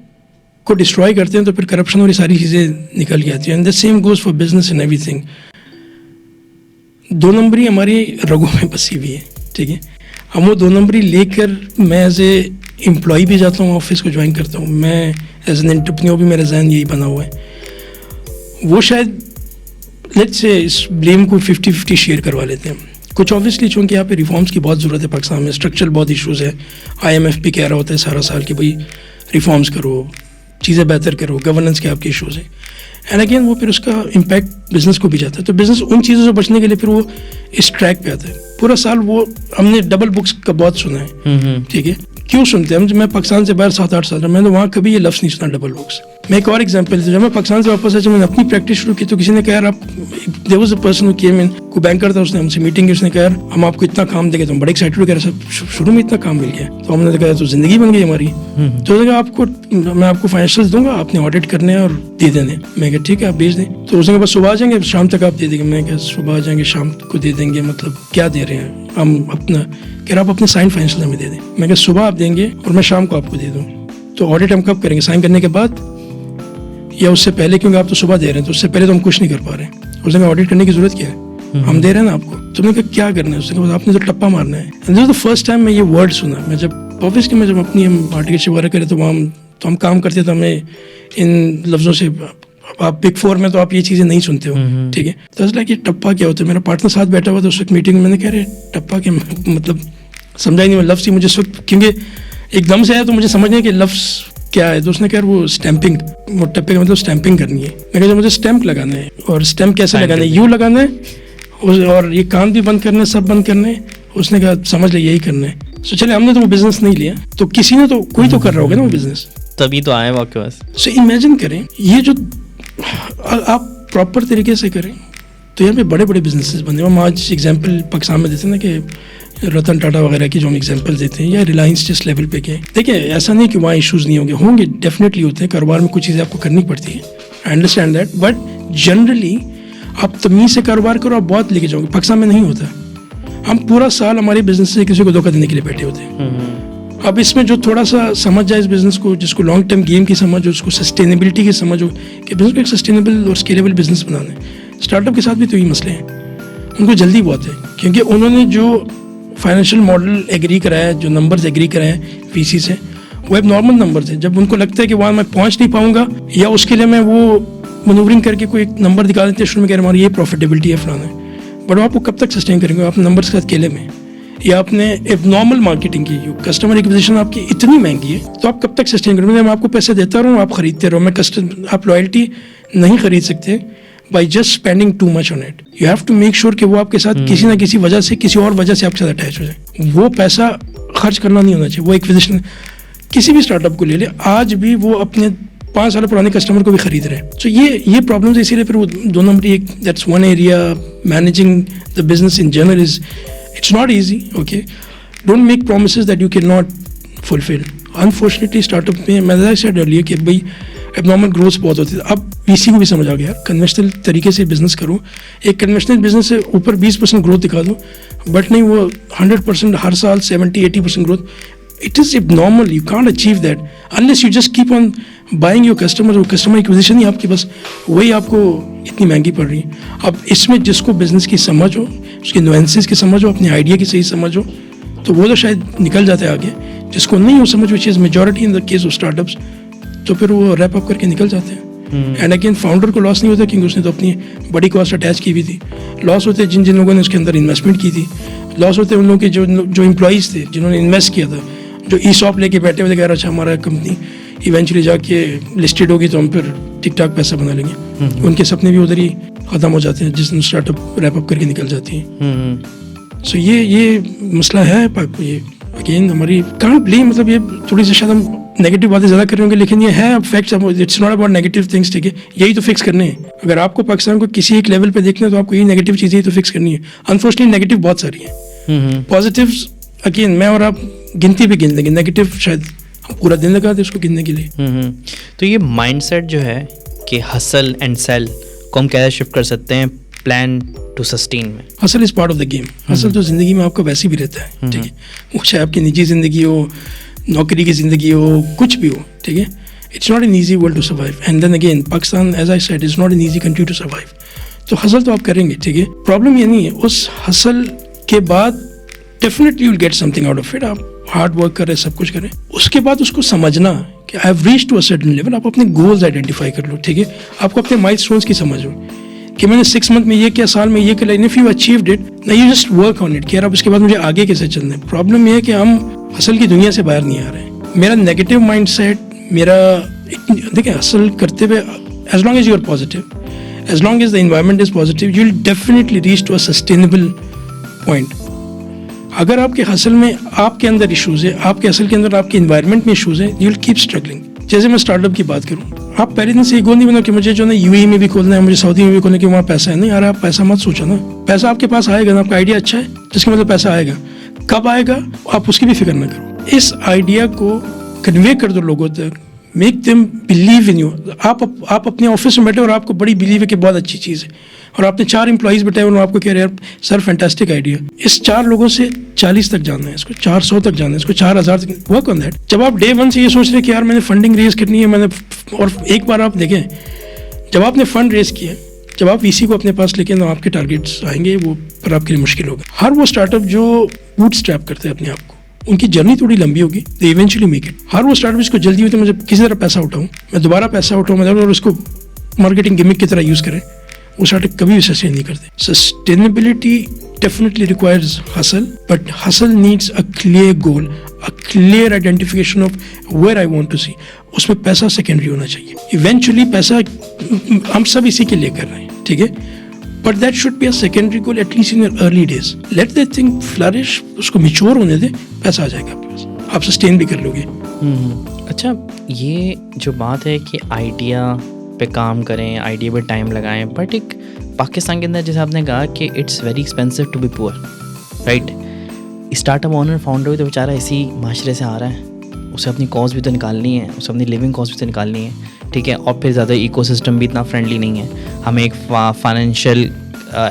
को डिस्ट्रॉय करते हैं तो फिर करप्शन और ये सारी चीज़ें निकल के आती हैं. And the same goes for business and everything. 2 नंबरी हमारी रगों में बसी हुई है, ठीक है. हम वो 2 नंबरी लेकर, मैं एज ए एम्प्लॉई भी जाता हूँ, ऑफिस को ज्वाइन करता हूँ, मैं एज एन एंटरप्रेन्योर भी, मेरा जहन यही बना हुआ है. वो शायद लेट्स से इस ब्लेम को 50-50 शेयर करवा लेते हैं. कुछ ऑब्वियसली चूँकि यहाँ पे रिफॉर्म्स की बहुत ज़रूरत है पाकिस्तान में, स्ट्रक्चरल बहुत इशूज़ है. IMF भी कह रहा होता है सारा साल कि भाई ریفارمس کرو, چیزیں بہتر کرو, گورننس کے آپ کے ایشوز ہیں, اینڈ اگین وہ پھر اس کا امپیکٹ بزنس کو بھی جاتا ہے. تو بزنس ان چیزوں سے بچنے کے لیے پھر وہ اس ٹریک پہ آتا ہے. پورا سال وہ ہم نے ڈبل بکس کا بہت سنا ہے, ٹھیک ہے, کیوں سنتے ہیں؟ میں پاکستان سے باہر 7-8 سال رہا, میں نے وہاں کبھی یہ لفظ نہیں سنا ڈبل بکس. میں ایک اور ایگزامپل تھی, جب میں پاکستان سے واپس آیا, جب میں نے اپنی پریکٹس شروع کی تو کسی نے کہا یار آپ, there was a person came in, کوئی بینکر تھا, اس نے ہم سے میٹنگ کی, اس نے کہا یار ہم آپ کو اتنا کام دیں گے, تو ہم بڑے ایکسائٹیڈ ہو گئے, سب شروع میں اتنا کام مل گیا, تو ہم نے کہا تو زندگی بن گئی ہماری. تو اس نے کہا آپ کو میں آپ کو فائنینشیلس دوں گا, آپ نے آڈٹ کرنے ہیں اور دے دینے. میں کہا ٹھیک ہے آپ بھیج دیں. تو اس نے کہا بس صبح آ جائیں گے, شام تک آپ دے دیں گے. میں کہا صبح آ جائیں گے, شام کو دے دیں گے, مطلب کیا دے رہے ہیں ہم اپنا, کہ آپ اپنے سائن فائنینشیل ہمیں دے دیں. میں کہا صبح آپ دیں گے اور میں شام کو آپ کو دے دوں. تو آڈٹ ہم کب کریں گے, سائن کرنے کے بعد یا اس سے پہلے؟ کیونکہ آپ تو صبح دے رہے ہیں, تو اس سے پہلے تو ہم کچھ نہیں کر پا رہے ہیں. اس نے کہا آڈٹ کرنے کی ضرورت کیا ہے, ہم دے رہے ہیں نا آپ کو. تو میں نے کہا کیا کرنا ہے؟ اس نے کہا آپ نے تو ٹپا مارنا ہے. This was the first time میں یہ ورڈ سنا. میں جب آفس کے میں جب اپنی آرٹیکلشپ وغیرہ کرے تو ہم کام کرتے تو ہمیں ان لفظوں سے, آپ بگ فور میں تو آپ یہ چیزیں نہیں سنتے ہو, ٹھیک ہے. تو اس کہ ٹپا کیا ہوتا ہے. میرا پارٹنر ساتھ بیٹھا ہوا تھا اس وقت میٹنگ میں, میں نے کہہ رہے ٹپا کے مطلب سمجھا ہی نہیں, لفظ ہی مجھے اس وقت کیونکہ ایک دم سے آیا تو مجھے سمجھ نہیں کہ لفظ کیا ہے. تو اس نے کہا وہ اسٹیمپنگ, وہ ٹپے کا مطلب اسٹیمپنگ کرنی ہے. میں کہا مجھے اسٹیمپ لگانا ہے, اور اسٹیمپ کیسے لگانا ہے, یوں لگانا ہے, اور یہ کان بھی بند کرنا ہے, سب بند کرنا ہے. اس نے کہا سمجھ لے یہی کرنا ہے. سو چلے ہم نے تو وہ بزنس نہیں لیا, تو کسی نے تو کوئی تو کر رہا ہوگا نا وہ بزنس, تبھی تو آئے واقع بس. سو امیجن کریں یہ جو آپ پراپر طریقے سے کریں تو یہاں پہ بڑے بڑے بزنسز بنے. ہم آج ایگزامپل پاکستان میں دیتے ہیں نا کہ رتن ٹاٹا وغیرہ کی جو ہم ایگزامپل دیتے ہیں, یا ریلائنس جس لیول پہ گئے. دیکھیں ایسا نہیں کہ وہاں ایشوز نہیں ہوں گے, ڈیفینیٹلی ہوتے ہیں. کاروبار میں کچھ چیزیں آپ کو کرنی پڑتی ہیں, I understand that, but generally آپ تمیز سے کاروبار کرو, آپ بہت لے کے جاؤ گے. پاکستان میں نہیں ہوتا. ہم پورا سال ہمارے بزنس سے کسی کو دھوکہ دینے کے لیے بیٹھے ہوتے ہیں. اب اس میں جو تھوڑا سا سمجھ جائے اس بزنس کو, جس کو لانگ ٹرم گیم کی سمجھ ہو, اس کو سسٹینیبلٹی کی سمجھ ہو کہ بزنس کو ایک سسٹینیبل اور اسکیلیبل بزنس بنانا ہے. اسٹارٹ اپ کے ساتھ بھی تو یہ مسئلے ہیں, ان کو جلدی بہت ہے, کیونکہ انہوں نے جو فائنینشیل ماڈل ایگری کرایا, جو نمبرز ایگری کرائے ہیں وی سی سے, وہ ایک نارمل نمبر تھے. جب ان کو لگتا ہے کہ وہاں میں پہنچ نہیں پاؤں گا, یا اس کے لیے میں وہ منورنگ کر کے کوئی ایک نمبر دکھا دیتے ہیں شروع میں, کہہ رہے ہماری یہ پروفیٹیبلٹی ہے فلانا ہے, بٹ آپ کو کب تک سسٹین کریں گے آپ نمبرز کے ساتھ کیلے میں؟ یا آپ نے ایک نارمل مارکیٹنگ کی, کسٹمر ایکوزیشن آپ کی اتنی مہنگی ہے, تو آپ کب تک سسٹین کریں گے؟ میں آپ کو پیسے دیتا رہوں, آپ خریدتے رہو. آپ لائلٹی نہیں خرید سکتے by just spending too much on it. You have to make sure کہ وہ آپ کے ساتھ کسی نہ کسی وجہ سے, کسی اور وجہ سے آپ کے ساتھ اٹیچ ہو جائے. وہ پیسہ خرچ کرنا نہیں ہونا چاہیے. وہ ایکوزیشن کسی بھی اسٹارٹ اپ کو لے لے, آج بھی وہ اپنے 5 سال پرانے کسٹمر کو بھی خرید رہے ہیں. تو یہ پرابلمز, اسی لیے پھر وہ 2 نمبر, ایک that's one area. Managing the business in general is it's not easy. Okay, don't make promises that you can not fulfil. Unfortunately startup میں میں سیڈ ارلیئر کہ بھائی اب نارمل گروتھ بہت ہوتی ہے. اب وی سی کو بھی سمجھ آ گیا, کنوینشنل طریقے سے بزنس کرو, ایک کنوینشنل بزنس سے اوپر 20% گروتھ دکھا دو, بٹ نہیں وہ 100% ہر سال 70-80% growth. It is abnormal. You can't achieve that unless you just keep on buying your customers. اور کسٹمر ایکوزیشن ہی آپ کی بس وہی آپ کو اتنی مہنگی پڑ رہی ہے. اب اس میں جس کو بزنس کی سمجھ ہو, اس کے نوینسز کی سمجھ ہو, اپنے آئیڈیا کی صحیح سمجھ ہو, تو وہ تو شاید نکل جاتے ہیں آگے. جس کو نہیں ہو سمجھ, which is majority in the case of start ups, تو پھر وہ ریپ اپ کر کے نکل جاتے ہیں. اینڈ اگین فاؤنڈر کو لاس نہیں ہوتا کیونکہ اس نے تو اپنی بڑی کاسٹ اٹیچ کی ہوئی تھی. لاس ہوتے جن لوگوں نے اس کے اندر انویسٹمنٹ کی تھی. لاس ہوتے ان لوگوں کے جو امپلائیز تھے جنہوں نے انویسٹ کیا تھا, جو ای شاپ لے کے بیٹھے ہوئے تھے, کہہ رہا اچھا ہمارا کمپنی ایونچولی جا کے لسٹڈ ہوگی تو ہم پھر ٹک ٹاک پیسہ بنا لیں گے. ان کے سپنے بھی ادھر ہی ختم ہو جاتے ہیں جس دن اسٹارٹ اپ ریپ اپ کر کے نکل جاتی ہیں. سو یہ مسئلہ ہے. یہ اگین ہماری کانٹ بلیم, مطلب یہ تھوڑی سی شاید ہم نیگیٹو باتیں زیادہ کر رہے ہوں گے, لیکن یہ ہے facts. It's not about negative things, ٹھیک ہے, یہی تو فکس کرنے ہیں. اگر آپ کو پاکستان کو کسی ایک لیول پہ دیکھنا ہے تو آپ کو یہ نیگیٹو چیزیں ہی تو فکس کرنی ہے. انفارچونیٹلی نیگیٹو بہت ساری ہیں. پازیٹیوز اگین میں اور آپ گنتی بھی گن لیں گے, نیگیٹو شاید ہم پورا دن لگا دیں اس کو گننے کے لیے. تو یہ مائنڈ سیٹ جو ہے کہ ہسل اینڈ سیل کو ہم کیسے شفٹ کر سکتے ہیں پلان ٹو سسٹین میں؟ Hassle is part of the game. Hassle تو زندگی میں آپ کا ویسے بھی رہتا ہے, ٹھیک ہے, وہ چاہے آپ کی نجی زندگی ہو, نوکری کی زندگی ہو, کچھ بھی ہو, ٹھیک ہے. It's not an easy world to survive. And then again Pakistan as I said is not an easy country to survive. تو ہسل تو آپ کریں گے, ٹھیک ہے. پرابلم یہ نہیں ہے, اس ہسل کے بعد definitely you will get something out of it. آپ ہارڈ ورک کریں, سب کچھ کریں, اس کے بعد اس کو سمجھنا کہ I have reach to a certain level. آپ اپنے گولز آئیڈینٹیفائی کر لو, ٹھیک ہے. آپ کو اپنے مائل اسٹونس کی سمجھ ہو کہ میں نے 6 منتھ میں یہ کیا, سال میں یہ کیا. اف یو اچیوڈ اٹ, نا you just work on it کہ یار اب اس کے بعد مجھے آگے کیسے چلنا ہے. پرابلم یہ ہے کہ ہم ہسل کی دنیا سے باہر نہیں آ رہے ہیں. میرا نیگیٹو مائنڈ سیٹ, میرا دیکھیں حاصل کرتے ہوئے as long as you are positive, as long as the environment is positive, you will definitely reach to a sustainable point. اگر آپ کے حاصل میں آپ کے اندر ایشوز ہے, آپ کے حاصل کے اندر آپ کے انوائرمنٹ میں ایشوز ہیں, یو ول کیپ اسٹرگلنگ. جیسے میں اسٹارٹ اپ کی بات کروں, آپ پہلے دن سے یہ گول نہیں بنا کہ مجھے جو نا یو اے میں بھی کھولنا ہے, مجھے سعودی میں بھی کھولنا ہے کہ وہاں پیسہ ہے. نہیں یار, آپ پیسہ مت سوچو نا, پیسہ آپ کے پاس آئے گا نا, آپ کا آئیڈیا اچھا ہے جس کا مطلب پیسہ آئے گا. کب آئے گا آپ اس کی بھی فکر نہ کرو, اس آئیڈیا کو کنوے کر دو لوگوں تک, make them believe in you. آپ اپنے آفس میں بیٹھے اور آپ کو بڑی بلیو ہے کہ بہت اچھی چیز ہے, اور آپ نے 4 امپلائیز بیٹھے اور آپ کو کہہ رہے ہیں سر فینٹاسٹک آئیڈیا. اس 4 لوگوں سے 40 تک جانا ہے, اس کو 400 تک جانا ہے, اس کو 4000 تک ورک آن دیٹ. جب آپ ڈے 1 سے یہ سوچ رہے ہیں کہ یار میں نے فنڈنگ ریز کرنی ہے, میں نے, اور ایک بار آپ دیکھیں جب آپ نے فنڈ ریز کیا, جب آپ وی سی کو اپنے پاس لے کے آپ کے ٹارگیٹس آئیں گے, وہ پر آپ کے لیے مشکل ہوگا. ہر وہ اسٹارٹ اپ جو بوٹ اسٹریپ کرتے ہیں اپنے آپ کو, ان کی جرنی تھوڑی لمبی ہوگی, دے ایونچولی میک اٹ. ہر وہ اسٹارٹ اپ جس کو جلدی ہوتی ہے مجھے کسی طرح پیسہ اٹھاؤں, میں دوبارہ پیسہ اٹھاؤں, اور اس کو مارکیٹنگ گمک کی طرح یوز کریں, وہ اسٹارٹ اپ کبھی بھی سسٹین نہیں کرتے. Sustainability definitely requires hustle, but hustle needs a clear goal, a clear identification of where I want to see. اس میں پیسہ سیکنڈری ہونا چاہیے. ایونچولی پیسہ ہم سب اسی کے لیے کر رہے ہیں, ٹھیک ہے, but that should be a secondary goal at least in your early days. Let the thing flourish, اس کو میچور ہونے دیں, پیسہ آ جائے گا آپ کے پاس, آپ سسٹین بھی کر لو گے. اچھا, یہ جو بات ہے کہ آئیڈیا پہ کام کریں, آئیڈیا پہ ٹائم لگائیں, بٹ ایک پاکستان کے اندر جیسے آپ نے کہا کہ it's very expensive to be poor, right. Start up owner founder بھی تو بیچارہ اسی معاشرے سے آ رہا ہے, اسے اپنی کاسٹ بھی تو نکالنی ہے, اسے اپنی لیونگ کاسٹ بھی تو نکالنی ہے, ٹھیک ہے, اور پھر زیادہ ایکو سسٹم بھی اتنا فرینڈلی نہیں ہے. ہمیں ایک فائنینشیل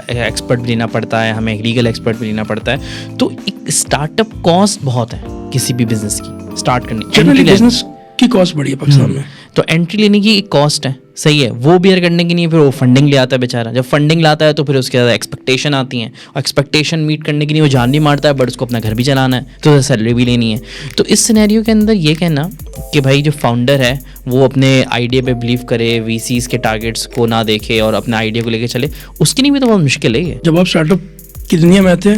ایکسپرٹ بھی لینا پڑتا ہے, ہمیں ایک لیگل ایکسپرٹ بھی لینا پڑتا ہے. تو ایک اسٹارٹ اپ کاسٹ بہت ہے کسی بھی بزنس کی اسٹارٹ کرنی. جنرلی بزنس کی کاسٹ بڑی ہے پاکستان میں, تو انٹری لینے کی ایک کاسٹ ہے, صحیح ہے, وہ بیئر کرنے کی نہیں ہے. پھر وہ فنڈنگ لے آتا ہے بیچارہ, جب فنڈنگ لاتا ہے تو پھر اس کے زیادہ ایکسپیکٹیشن آتی ہیں, اور ایکسپیکٹیشن میٹ کرنے کے لیے وہ جان بھی مارتا ہے, بٹ اس کو اپنا گھر بھی چلانا ہے, تو سیلری بھی لینی ہے. تو اس سینیریو کے اندر یہ کہنا کہ بھائی جو فاؤنڈر ہے وہ اپنے آئیڈیا پہ بلیو کرے, وی سیز کے ٹارگیٹس کو نہ دیکھے اور اپنے آئیڈیا کو لے کے چلے, اس کے لیے بھی تو بہت مشکل ہے. جب آپ اسٹارٹ اپ کی دنیا میں آتے ہیں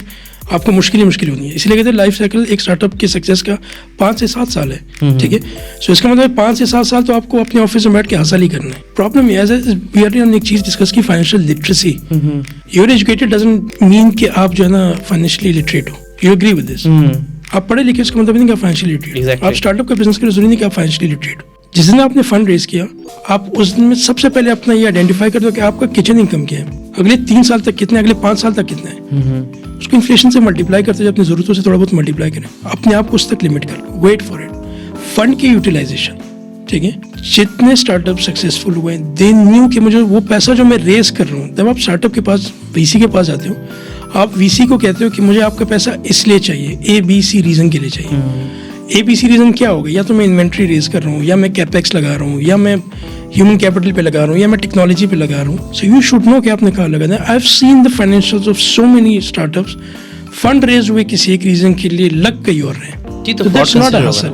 آپ کو مشکل ہونی ہے. اسی لیے کہتے ہیں لائف سائیکل ایک اسٹارٹ اپ کی سکسیس کا 5 سے 7 سال ہے, ٹھیک ہے. سو اس کا مطلب 5 سے 7 سال تو آپ کو اپنے آفس میں بیٹھ کے حاصل ہی کرنا ہے. پرابلم یہ ہے وی آر نے ایک چیز ڈسکس کی, financial literacy. You are educated doesn't mean کہ آپ جو ہے نا فائنینشلی لٹریٹ ہو. You agree with this? آپ پڑھے لکھے اس کا مطلب نہیں کہ آپ فائنینشلی لٹریٹ. آپ اسٹارٹ اپ کا بزنس کریں, ضروری نہیں کہ آپ فائنینشلی لٹریٹ ہو. جس دن آپ نے فنڈ ریز کیا, آپ اس دن میں سب سے پہلے اپنا یہ آئیڈینٹیفائی کر دو کہ آپ کا کچن انکم کیا ہے, اگلے 3 سال تک کتنا ہے, اگلے 5 سال تک کتنا ہے. اس کو انفلیشن سے ملٹیپلائی کرتے جب اپنی ضرورتوں سے تھوڑا بہت ملٹیپلائی کریں, اپنے آپ کو اس تک لمٹ کر لو, ویٹ فار اٹ. فنڈ کی یوٹیلائزیشن, ٹھیک ہے. جتنے اسٹارٹ اپ سکسیزفل ہوئے ہیں دے نیو کہ مجھے وہ پیسہ جو میں ریز کر رہا ہوں, جب آپ اسٹارٹ اپ کے پاس وی سی کے پاس جاتے ہو, آپ وی سی کو کہتے ہو کہ مجھے آپ کا پیسہ اس لیے چاہیے, ABC ریزن کے لیے چاہیے. ABC ریزن کیا ہوگا, یا تو میں انوینٹری ریز کر رہا ہوں, یا میں کیپیکس لگا رہا ہوں, یا میں ہیومن کیپٹل پہ لگا رہا ہوں, یا میں ٹیکنالوجی پہ لگا رہا ہوں. سو یو شوڈ نو کہ آپ نے کہاں لگانا ہے. I have seen the فائنینشیلز of so many start ups, fund raise ہوئے کسی ایک ریزن کے لیے, لگ کہیں اور رہے. That's not a hustle,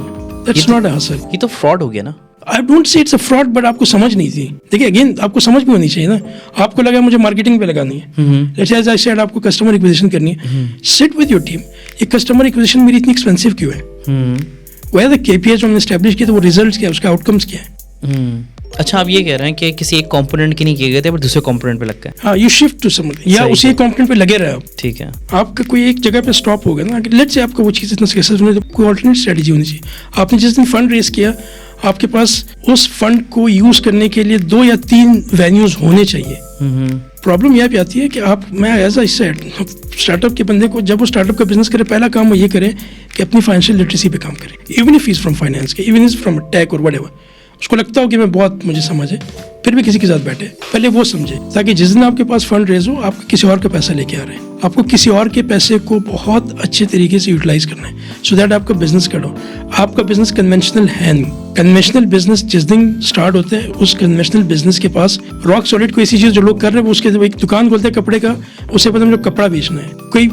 that's not a hustle. یہ تو فراڈ ہو گیا نا. I don't see it's a fraud, but آپ کو سمجھ نہیں تھی. دیکھیے اگین آپ کو سمجھ بھی ہونی چاہیے نا. آپ کو لگا مجھے مارکیٹنگ پہ لگانی ہے, لیٹس ایز آئی سیڈ آپ کو کسٹمر ایکوزیشن کرنی ہے. سٹ ود یور ٹیم, یہ کسٹمر ایکوزیشن میری اتنی ایکسپینسو کیوں ہے, وہ ہے KPIs جو ہم نے اسٹیبلش کیا, تو وہ ریزلٹس کیا, اس کا آؤٹ کمس کیا ہے. اچھا, آپ یہ کہہ رہے ہیں کہ کسی ایک کمپوننٹ کے نہیں کیے گئے تھے, بٹ دوسرے کمپوننٹ پہ لگ گئے. ہاں, یو شفٹ ٹو سم, یا اسی کمپوننٹ پہ لگے رہے آپ, ٹھیک ہے. آپ کا کوئی ایک جگہ پہ اسٹاپ ہو گیا نا, لیٹ سے آپ کا وہ چیز اتنا سکسیسفل ہونے, تو کوئی آلٹرنیٹ اسٹریٹجی ہونی چاہیے. آپ نے جس دن فنڈ ریز کیا, آپ کے پاس اس فنڈ کو یوز کرنے کے لیے 2 یا 3 وینیوز ہونے چاہیے. پرابلم یہ بھی آتی ہے کہ آپ, میں ایز اے اسٹارٹ اپ کے بندے کو, جب وہ اسٹارٹ اپ کا بزنس کرے, پہلا کام وہ یہ کرے کہ اپنی فائنینشیل لٹریسی پہ کام کرے, even if is from finance کے, ایون از فرام ٹیک اور وٹ ایور. اس کو لگتا ہو کہ میں بہت مجھے سمجھ ہے, پھر بھی کسی کے ساتھ بیٹھے, پہلے وہ سمجھے, تاکہ جس دن آپ کے پاس فنڈ ریز ہو, آپ کسی اور کا پیسہ لے کے آ رہے ہیں, آپ کو کسی اور کے پیسے کو بہت اچھے طریقے سے یوٹیلائز کرنا ہے, سو دیٹ آپ کا بزنس کرو. آپ کا بزنس کنونشنل ہے نہیں. کنونشنل بزنس جس دن اسٹارٹ ہوتے ہیں, اس کنونشنل بزنس کے پاس راک سالڈ کوئی ایسی چیز جو لوگ کر رہے ہیں, وہ اس کے ایک دکان کھولتے ہیں کپڑے کا, اسے پتہ مجھے کپڑا بیچنا ہے. کوئی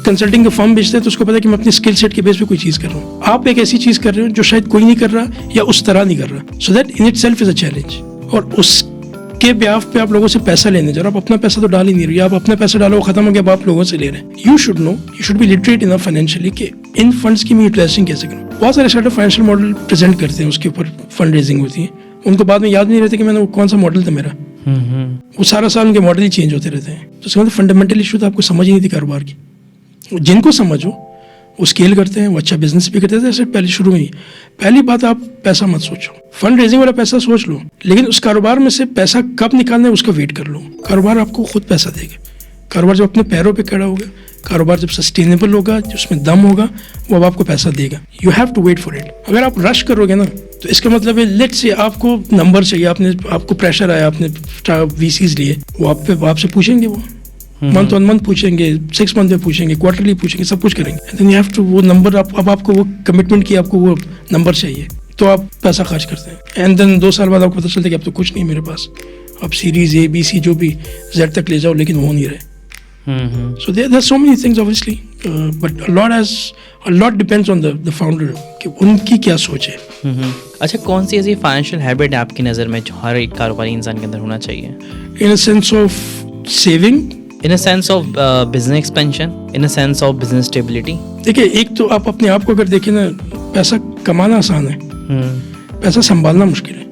کنسلٹنگ کا فارم بیچتے ہیں تو اس کو پتا ہے کہ میں اپنی اسکل سیٹ کے بیس پہ کوئی چیز کر رہا ہوں. آپ ایک ایسی چیز کر رہے ہو جو شاید کوئی نہیں کر رہا, یا اس طرح نہیں کر رہا, so that in it self is a challenge. اور اس के ब्याह पे आप लोगों से पैसा लेने जा रहे हो, आप अपना पैसा तो डाल ही नहीं रहे हो, आप अपना पैसा डालो वो खत्म हो गया, अब आप लोगों से ले रहे हैं. You should know, you should be literate enough financially कि इन फंड्स की मैं यूटिलाइजिंग कैसे करूँ. बहुत सारे स्टार्टअप फाइनेंशियल मॉडल प्रेजेंट करते हैं, उसके ऊपर फंड रेजिंग होती है, उनको बाद में याद नहीं रहता कि मैंने कौन सा मॉडल था मेरा. वो सारा साल उनके मॉडल ही चेंज होते रहते हैं. तो उसका मतलब फंडामेंटल इशू तो आपको समझ ही नहीं थी कारोबार की. जिनको समझो वो स्केल करते हैं, वो अच्छा बिजनेस भी करते हैं. जैसे पहले शुरू में ही पहली बात, आप पैसा मत सोचो, फंड रेजिंग वाला पैसा सोच लो, लेकिन उस कारोबार में से पैसा कब निकालना है उसका वेट कर लो. कारोबार आपको खुद पैसा देगा. कारोबार जब अपने पैरों पे खड़ा होगा, कारोबार जब सस्टेनेबल होगा, जिसमें दम होगा, वो अब आपको पैसा देगा. You have to wait for it. अगर आप रश करोगे ना तो इसका मतलब है लेट्स से आपको नंबर चाहिए, आपको प्रेशर आया, आपने वीसीज लिए, वो आपसे पूछेंगे, वो मंथ ऑन मंथ पूछेंगे, 6 मंथ में पूछेंगे, क्वार्टरली पूछेंगे, सब कुछ करेंगे. देन यू हैव टू वो नंबर, अब आपको वो कमिटमेंट की, आपको वो नंबर चाहिए, तो आप पैसा खर्च करते हैं. एंड देन 2 साल बाद आपको पता चलता है कि अब तो कुछ नहीं मेरे पास, अब सीरीज ए बी सी जो भी जेड तक ले जाओ, लेकिन वो हो नहीं रहे. So there are so many things obviously, but a lot depends on the founder कि उनकी क्या सोच है. अच्छा, कौन सी ऐसी फाइनेंशियल हैबिट है आपकी नज़र में जो हर एक कारोबारी इंसान के अंदर होना चाहिए? In a sense of saving, in a sense of business expansion, in a sense of business stability. देखिए, एक तो आप अपने आप को अगर देखें ना, पैसा कमाना आसान है, पैसा संभालना मुश्किल है.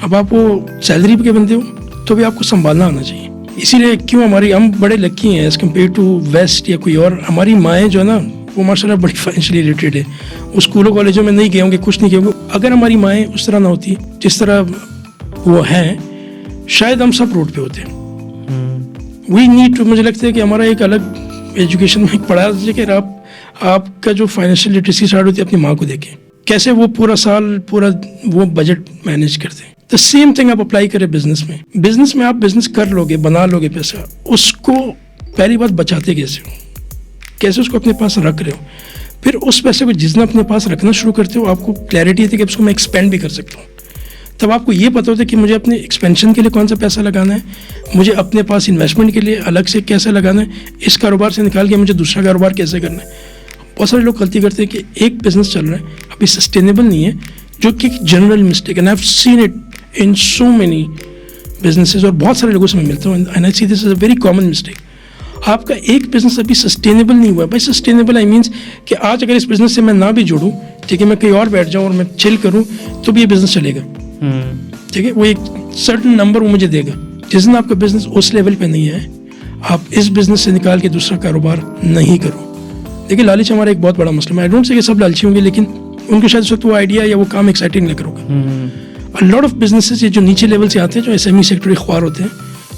अब आप वो सैलरी पे के बंदे हो तो भी आपको संभालना आना चाहिए. इसीलिए क्यों हम बड़े लकी हैं एज कम्पेयर टू वेस्ट या कोई और. हमारी माएँ जो है ना, वो माशाल्लाह बड़ी फाइनेंशियली लिटरेट है. वो स्कूलों कॉलेजों में नहीं गए होंगे, कुछ नहीं किए होंगे. अगर हमारी माएँ उस तरह ना होती जिस तरह वो हैं, शायद हम सब रोड पे होते हैं. वी नीड टू, मुझे लगता है कि हमारा एक अलग एजुकेशन में पढ़ाया जाए कि आपका जो फाइनेंशियल लिटरेसी स्टार्ट होती है अपनी माँ को देखें, कैसे वो पूरा साल पूरा वो बजट मैनेज करते हैं. द सेम थिंग आप अप्लाई करें बिजनेस में. बिजनेस में आप बिजनेस कर लोगे, बना लोगे पैसा, उसको पहली बात बचाते कैसे हो, कैसे उसको अपने पास रख रहे हो. फिर उस पैसे को जिस दिन अपने पास रखना शुरू करते हो, आपको क्लैरिटी आती है कि उसको मैं एक्सपेंड भी कर सकता हूँ. तब आपको ये पता होता है कि मुझे अपने एक्सपेंशन के लिए कौन सा पैसा लगाना है, मुझे अपने पास इन्वेस्टमेंट के लिए अलग से कैसे लगाना है, इस कारोबार से निकाल के मुझे दूसरा कारोबार कैसे करना है. बहुत सारे लोग गलती करते हैं कि एक बिजनेस चल रहा है, अभी सस्टेनेबल नहीं है, जो कि general mistake. And I have seen it in so many businesses, और बहुत सारे लोगों से मैं मिलता हूँ. And I see this is a very common mistake. आपका एक बिजनेस अभी सस्टेनेबल नहीं हुआ. भाई सस्टेनेबल आई मीन्स कि आज अगर इस बिजनेस से मैं ना भी जुड़ूँ, ठीक है, मैं कहीं और बैठ जाऊँ और मैं चिल करूँ, तो भी ये बिजनेस चलेगा. ठीक है, वो एक सर्टन नंबर वो मुझे देगा. जिस दिन आपका बिजनेस उस लेवल पे नहीं है, आप इस बिजनेस से निकाल के दूसरा कारोबार नहीं करो. देखिए, लालच हमारा एक बहुत बड़ा मसला है. आई डोंट से कि सब लालची होंगे, लेकिन उनके शायद उस वक्त वो आइडिया या वो काम एक्साइटिंग लग रहा होगा. अ लॉट ऑफ बिजनेसेस ये जो नीचे लेवल से आते हैं, जो एसएमई सेक्टर के ख्वार होते हैं,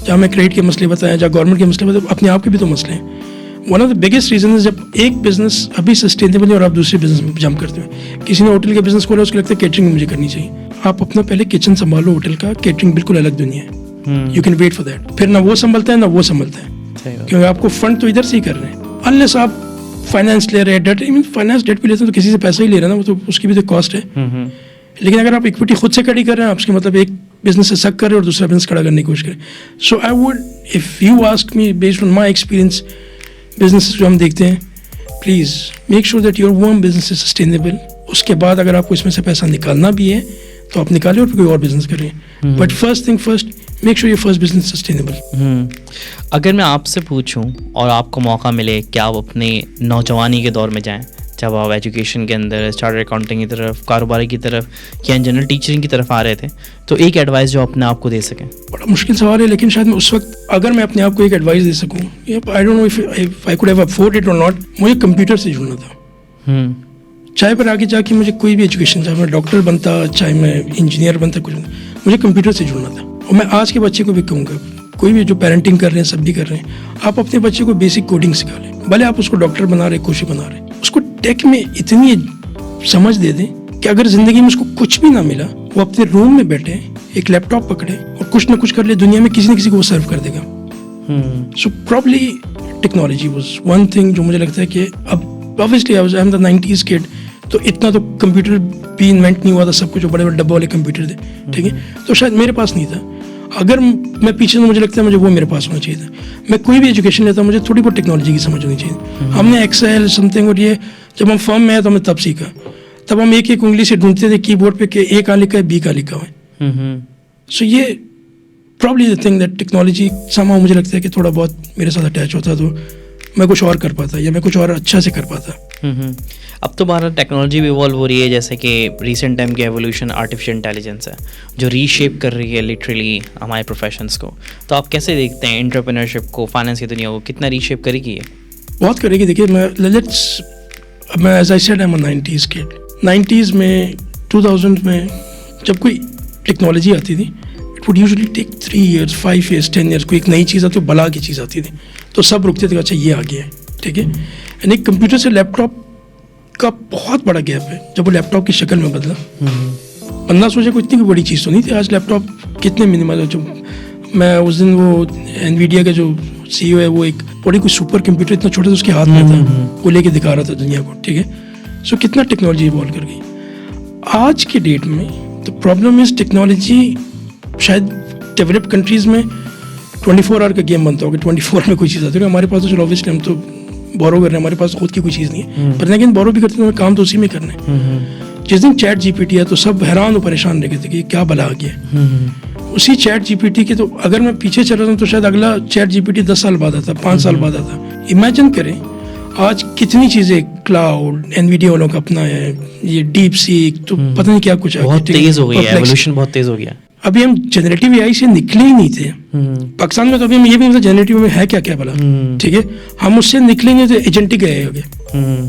जहाँ मैं क्रेडिट के मसले बताया, जहाँ गवर्नमेंट के मसले बताए, अपने आप के भी तो मसले हैं. One of the biggest reason है जब एक बिजनेस अभी सस्टेनेबल है और आप दूसरे बिजनेस में जंप करते हैं. किसी ने होटल का बिजनेस खोला, उसको लगता है केटरिंग मुझे करनी चाहिए. आप अपना पहले किचन संभालो होटल का, केटरिंग बिल्कुल अलग दुनिया है. You can wait for that. फिर ना वो संभलता है ना वो संभलता है, क्योंकि आपको फंड तो इधर से ही कर रहे हैं. अनलेस आप फाइनेंस ले रहे हैं, डेट, फाइनेंस डेट भी लेते हैं तो किसी से पैसा ही ले रहे हैं ना, वो तो उसकी भी तो कॉस्ट है. लेकिन अगर आप इक्विटी खुद से खड़ी कर रहे हैं, आपके मतलब एक बिजनेस से सक कर रहे हैं और दूसरा बिजनेस खड़ा करने की कोशिश करें. So I would, if you ask me based on my experience, business जो हम देखते हैं, please make sure that your one business is sustainable. उसके बाद अगर आपको इसमें से पैसा निकालना भी है तो आप निकालें और फिर कोई और बिजनेस करें. But first thing first, make sure your first business sustainable. अगर मैं आपसे पूछूं और आपको मौका मिले कि आप अपने नौजवानी के दौर में जाएं, जब आप एजुकेशन के अंदर चार्टर्ड अकाउंटिंग की तरफ, कारोबारी की तरफ या जनरल टीचरिंग की तरफ आ रहे थे, तो एक एडवाइस जो अपने आप को दे सकें? बड़ा मुश्किल सवाल है, लेकिन शायद मैं उस वक्त अगर मैं अपने आप को एक एडवाइस दे सकूं, I don't know if I could have afford it और नॉट, मुझे कंप्यूटर से जुड़ना था. चाहे पर आगे जाके मुझे कोई भी एजुकेशन, चाहे मैं डॉक्टर बनता, चाहे मैं इंजीनियर बनता, कुछ बनता, मुझे कंप्यूटर से जुड़ना था. और मैं आज के बच्चे को भी कहूँगा, कोई भी जो पेरेंटिंग कर रहे हैं, सब भी कर रहे हैं, आप अपने बच्चे को बेसिक कोडिंग सिखा लें. भले आप उसको डॉक्टर बना रहे, कुछ भी बना रहे, उसको टेक में इतनी समझ दे दें कि अगर ज़िंदगी में उसको कुछ भी ना मिला, वो अपने रूम में बैठे, एक लैपटॉप पकड़े और कुछ ना कुछ कर ले, दुनिया में किसी न किसी को वो सर्व कर देगा. So probably technology was one thing जो मुझे लगता है कि अब obviously I am the 90s kid, तो इतना तो कंप्यूटर भी इन्वेंट नहीं हुआ था, सब कुछ जो बड़े बड़े डब्बे वाले कंप्यूटर थे, ठीक है, तो शायद मेरे पास नहीं था. अगर मैं पीछे, तो मुझे लगता है मुझे वो मेरे पास होना चाहिए था. मैं कोई भी एजुकेशन लेता हूँ, मुझे थोड़ी बहुत टेक्नोलॉजी की समझ होनी चाहिए. हमने एक्सेल समथिंग, और ये जब हम फर्म में आए तो हमने तब सीखा. तब हम एक एक उंगली से ढूंढते थे कीबोर्ड पे कि ए कहाँ लिखा है, बी कहाँ लिखा है. सो ये probably the thing that technology somehow مجھے لگتا ہے کہ تھوڑا بہت میرے ساتھ اٹیچ ہوتا تو میں کچھ اور کر پاتا یا میں کچھ اور اچھا سے کر پاتا. اب تو بہرحال ٹیکنالوجی بھی ایوالو ہو رہی ہے, جیسے کہ ریسنٹ ٹائم کی ایولیوشن آرٹیفیشیل انٹیلیجنس ہے جو ری شیپ کر رہی ہے لٹرلی ہمارے پروفیشنس کو. تو آپ کیسے دیکھتے ہیں انٹرپرینرشپ کو, فائنانس کی دنیا کو کتنا ری شیپ کرے گی یہ؟ بہت کرے گی. دیکھیے میں as I said am 90s kid. 90s میں 2000 میں جب کوئی ٹیکنالوجی آتی تھی it would usually take 3 years 5 years 10 years. کوئی ایک نئی چیز آتی بلا کی چیز آتی تھی تو سب رکتے تھے, اچھا یہ آ گیا ہے, ٹھیک ہے. یعنی کمپیوٹر سے لیپ ٹاپ کا بہت بڑا گیپ ہے. جب وہ لیپ ٹاپ کی شکل میں بدلا, بندہ سوچے کوئی اتنی بڑی چیز تو نہیں تھی. آج لیپ ٹاپ کتنے منیمل. جو میں اس دن وہ انویڈیا کا جو CEO ہے وہ ایک بڑی کوئی سپر کمپیوٹر اتنا چھوٹا تھا اس کے ہاتھ میں تھا, وہ لے کے دکھا رہا تھا دنیا کو, ٹھیک ہے. سو کتنا ٹیکنالوجی ایوالو کر گئی. آج کی ڈیٹ میں تو پرابلم از ٹیکنالوجی شاید ڈیولپ کنٹریز میں 24 hour کا گیم بنتا ہوگا. 24 میں کوئی چیز آتی ہے. ہمارے پاس تو چلو اوبیسلی ہم تو بورو کر رہے ہیں, ہمارے پاس خود کی کوئی چیز نہیں ہے, پر لیکن بورو بھی کرتے ہیں تو کام تو اسی میں کرنا ہے. جس دن چیٹ GPT ہے تو سب حیران و پریشان رہ گئے تھے کہ کیا بلا آ گیا. اسی چیٹ GPT کے تو اگر میں پیچھے چل رہا ہوں تو شاید اگلا چیٹ GPT 10 سال بعد آتا, 5 سال بعد آتا. امیجن کریں آج کتنی چیزیں, کلاؤڈ, انویڈیا والوں کا اپنا ہے, یہ ڈیپ سیک, تو پتہ نہیں کیا کچھ بہت تیز ہو گئی ہے, ایولیوشن بہت تیز ہو گیا. ابھی ہم جنریٹیو AI سے نکلے ہی نہیں تھے پاکستان میں. تو ابھی ہم یہ بھی نہیں پتا جنریٹیو میں ہے کیا بلا, ٹھیک ہے. ہم اس سے نکلیں گے تو ایجنٹک AI ہو گیا.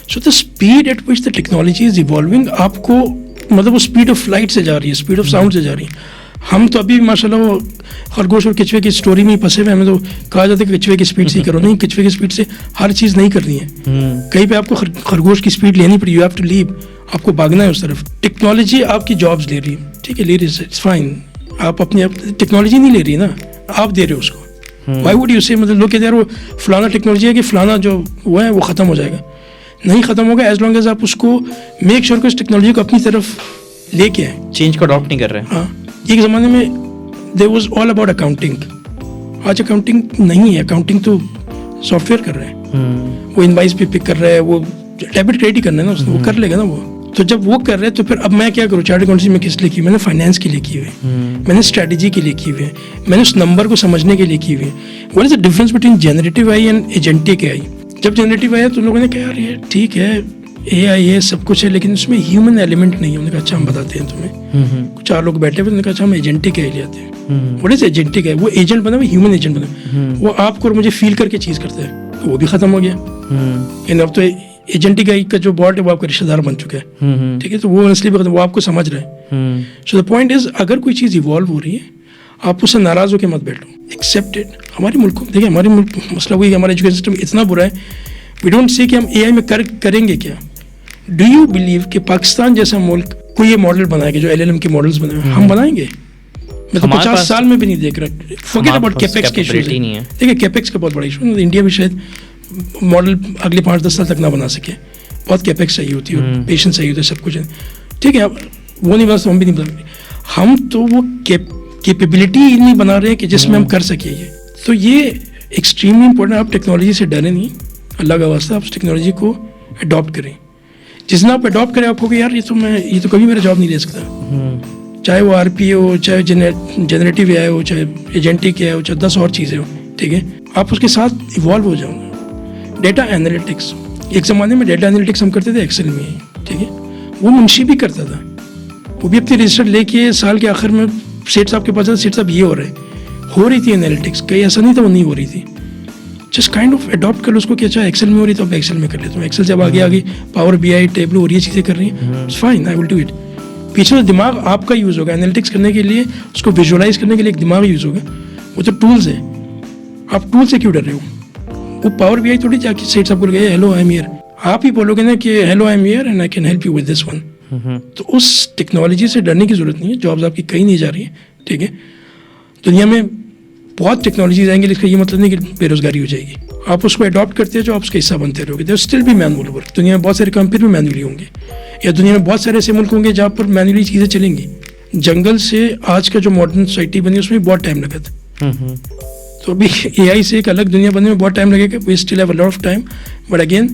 So the speed at which the technology is evolving, آپ کو مطلب وہ اسپیڈ آف لائٹ سے جا رہی ہے, اسپیڈ آف ساؤنڈ سے جا رہی ہے. ہم تو ابھی ماشاء اللہ وہ خرگوش اور کچوے کی اسٹوری میں ہی پھنسے ہوئے. ہمیں تو کہا جاتا ہے کہ کچوے کی اسپیڈ سے ہی کرو. نہیں, کچوے کی اسپیڈ سے ہر چیز نہیں کرنی ہے. کہیں پہ آپ کو خرگوش کی اسپیڈ لینی پڑی, یو ہیو ٹو لیو, آپ کو بھاگنا ہے اس طرف. ٹیکنالوجی آپ کی جابس لے رہی ہے, ٹھیک ہے, لے رہی ہے, اٹس فائن. آپ اپنی ٹیکنالوجی نہیں لے رہی ہے نا, آپ دے رہے ہو اس کو. وائی وڈ یو سے مطلب لوگ کہتے ہیں وہ فلانا ٹیکنالوجی ہے کہ فلانا جو وہ ہے وہ ختم ہو جائے گا. نہیں ختم ہوگا ایز لانگ ایز آپ اس کو میک شیور کہ اس ٹیکنالوجی کو اپنی طرف لے کے آئیں. چینج کو اڈاپٹ نہیں کر رہے. ہاں, ایک زمانے میں there was all about accounting. آج اکاؤنٹنگ نہیں ہے. اکاؤنٹنگ تو سافٹ ویئر کر رہے ہیں, وہ انوائس پہ پک کر رہا ہے, وہ ڈیبٹ کریڈٹ ہی کرنا ہے نا اس نے, وہ کر لے گا نا وہ. تو جب وہ کر رہے ہیں تو پھر اب میں کیا کروں. چارٹرڈ اکاؤنٹنسی میں کس لیے کی, میں نے فائنینس کے لیے کی ہوئی, میں نے اسٹریٹجی کے لیے کی ہوئی, میں نے اس نمبر کو سمجھنے کے لیے کی ہوئی. What is the difference between generative AI and agentic AI. جب جنریٹیو آئی تو لوگوں نے کہا یار یہ ٹھیک ہے AI ہے سب کچھ ہے لیکن اس میں ہیومن ایلیمنٹ نہیں ہے. انہوں نے کہا اچھا ہم بتاتے ہیں تمہیں. 4 لوگ بیٹھے ہوئے, انہوں نے کہا اچھا ہم ایجنٹک آئی لے آتے ہیں. واٹ از ایجنٹک آئی؟ وہ ایجنٹ بنا, وہ ہیومن ایجنٹ بنا, وہ آپ کو اور مجھے فیل کر کے چیز کرتا ہے. وہ بھی ختم ہو گیا. یعنی اب تو ایجنٹک آئی کا جو بارٹ ہے وہ آپ کا رشتہ دار بن چکا ہے, ٹھیک ہے. تو وہ اصلی وہ آپ کو سمجھ رہا ہے. سو دا پوائنٹ از اگر کوئی چیز ایوالو ہو رہی ہے آپ اس سے ناراض ہو کے مت بیٹھو, ایکسیپٹ اٹ. ہمارے ملک دیکھیں, ہمارے ملک مسئلہ وہی ہے, ہمارا ایجوکیشن سسٹم اتنا برا ہے. وی ڈونٹ سی کہ ہم AI میں کریں گے کیا. ڈو یو بلیو کہ پاکستان جیسا ملک کوئی یہ ماڈل بنائے گا جو LLM کے ماڈلس بنائے ہیں, ہم بنائیں گے؟ میں تو 50 سال میں بھی نہیں دیکھ رہا. فورگیٹ اباؤٹ کیپیکس کے ایشوز. دیکھیں کیپیکس کا بہت بڑا ایشو ہے. انڈیا بھی شاید ماڈل اگلے 5-10 سال تک نہ بنا سکے. بہت کیپیکس چاہیے ہوتی ہے, پیشنس چاہیے ہوتا ہے, سب کچھ ہے, ٹھیک ہے. وہ نہیں بس ہم بھی نہیں بنا, ہم تو وہ کیپیبلٹی نہیں بنا رہے ہیں کہ جس میں ہم کر سکیں یہ. تو یہ ایکسٹریملی امپورٹنٹ. آپ ٹیکنالوجی سے ڈریں نہیں, اللہ کا واسطہ آپ اس ٹیکنالوجی کو اڈاپٹ کریں. جس دن آپ اڈاپٹ کریں آپ کو کہ یار یہ تو کبھی میرا جاب نہیں لے سکتا, چاہے وہ RPA ہو, چاہے جنریٹیو AI ہو, چاہے ایجنٹک AI ہو, چاہے 10 اور چیزیں ہو, ٹھیک ہے. آپ اس کے ساتھ ایوالو ہو جاؤ گے. ڈیٹا انالیٹکس, ایک زمانے میں ڈیٹا انالیٹکس ہم کرتے تھے ایکسل میں, ٹھیک ہے. وہ منشی بھی کرتا تھا, وہ بھی اپنی رجسٹر لے کے سال کے آخر میں سیٹ صاحب کے پاس سیٹ صاحب یہ ہو رہی تھی انالیٹکس. کہیں ایسا نہیں تھا وہ نہیں ہو رہی تھی. جسٹ کائنڈ آف اڈاپٹ کر لو اس کو کہ اچھا ایکسل میں ہو رہی تو اب ایکسل میں کر لیتا ہوں. ایکسل جب آگے پاور BI ٹیبلو اور یہ چیزیں کر رہی ہیں, it's fine, I will do it. پیچھے تو دماغ آپ کا یوز ہوگا انالیٹکس کرنے کے لیے, اس کو ویژولاز کرنے کے لیے ایک دماغ یوز ہوگا. وہ تو ٹولز ہیں, آپ ٹول سے کیوں ڈر رہے ہو؟ وہ پاور BI تھوڑی جا کے سیٹ صاحب کو گئے ہیلو آئی ایم ہیئر, آپ ہی بولو گے نا کہ hello I am here and I can help you with this one. تو اس ٹیکنالوجی سے ڈرنے کی ضرورت نہیں ہے. جابس آپ کی کہیں نہیں جا رہی ہیں, ٹھیک ہے. دنیا میں بہت ٹیکنالوجیز آئیں گے, اس کا یہ مطلب نہیں کہ بے روزگاری ہو جائے گی. آپ اس کو اڈاپٹ کرتے ہیں جو آپ اس کا حصہ بنتے رہو گے. دیر اسٹل بھی مینول ورک. دنیا میں بہت سارے کام پھر بھی مینولی ہوں گے, یا دنیا میں بہت سارے ایسے ملک ہوں گے جہاں پر مینولی چیزیں چلیں گی. جنگل سے آج کا جو ماڈرن سوسائٹی بنی اس میں بہت ٹائم لگا تھا. تو ابھی AI سے ایک الگ دنیا بننے میں بہت ٹائم لگے گا. We still have a lot of time, but again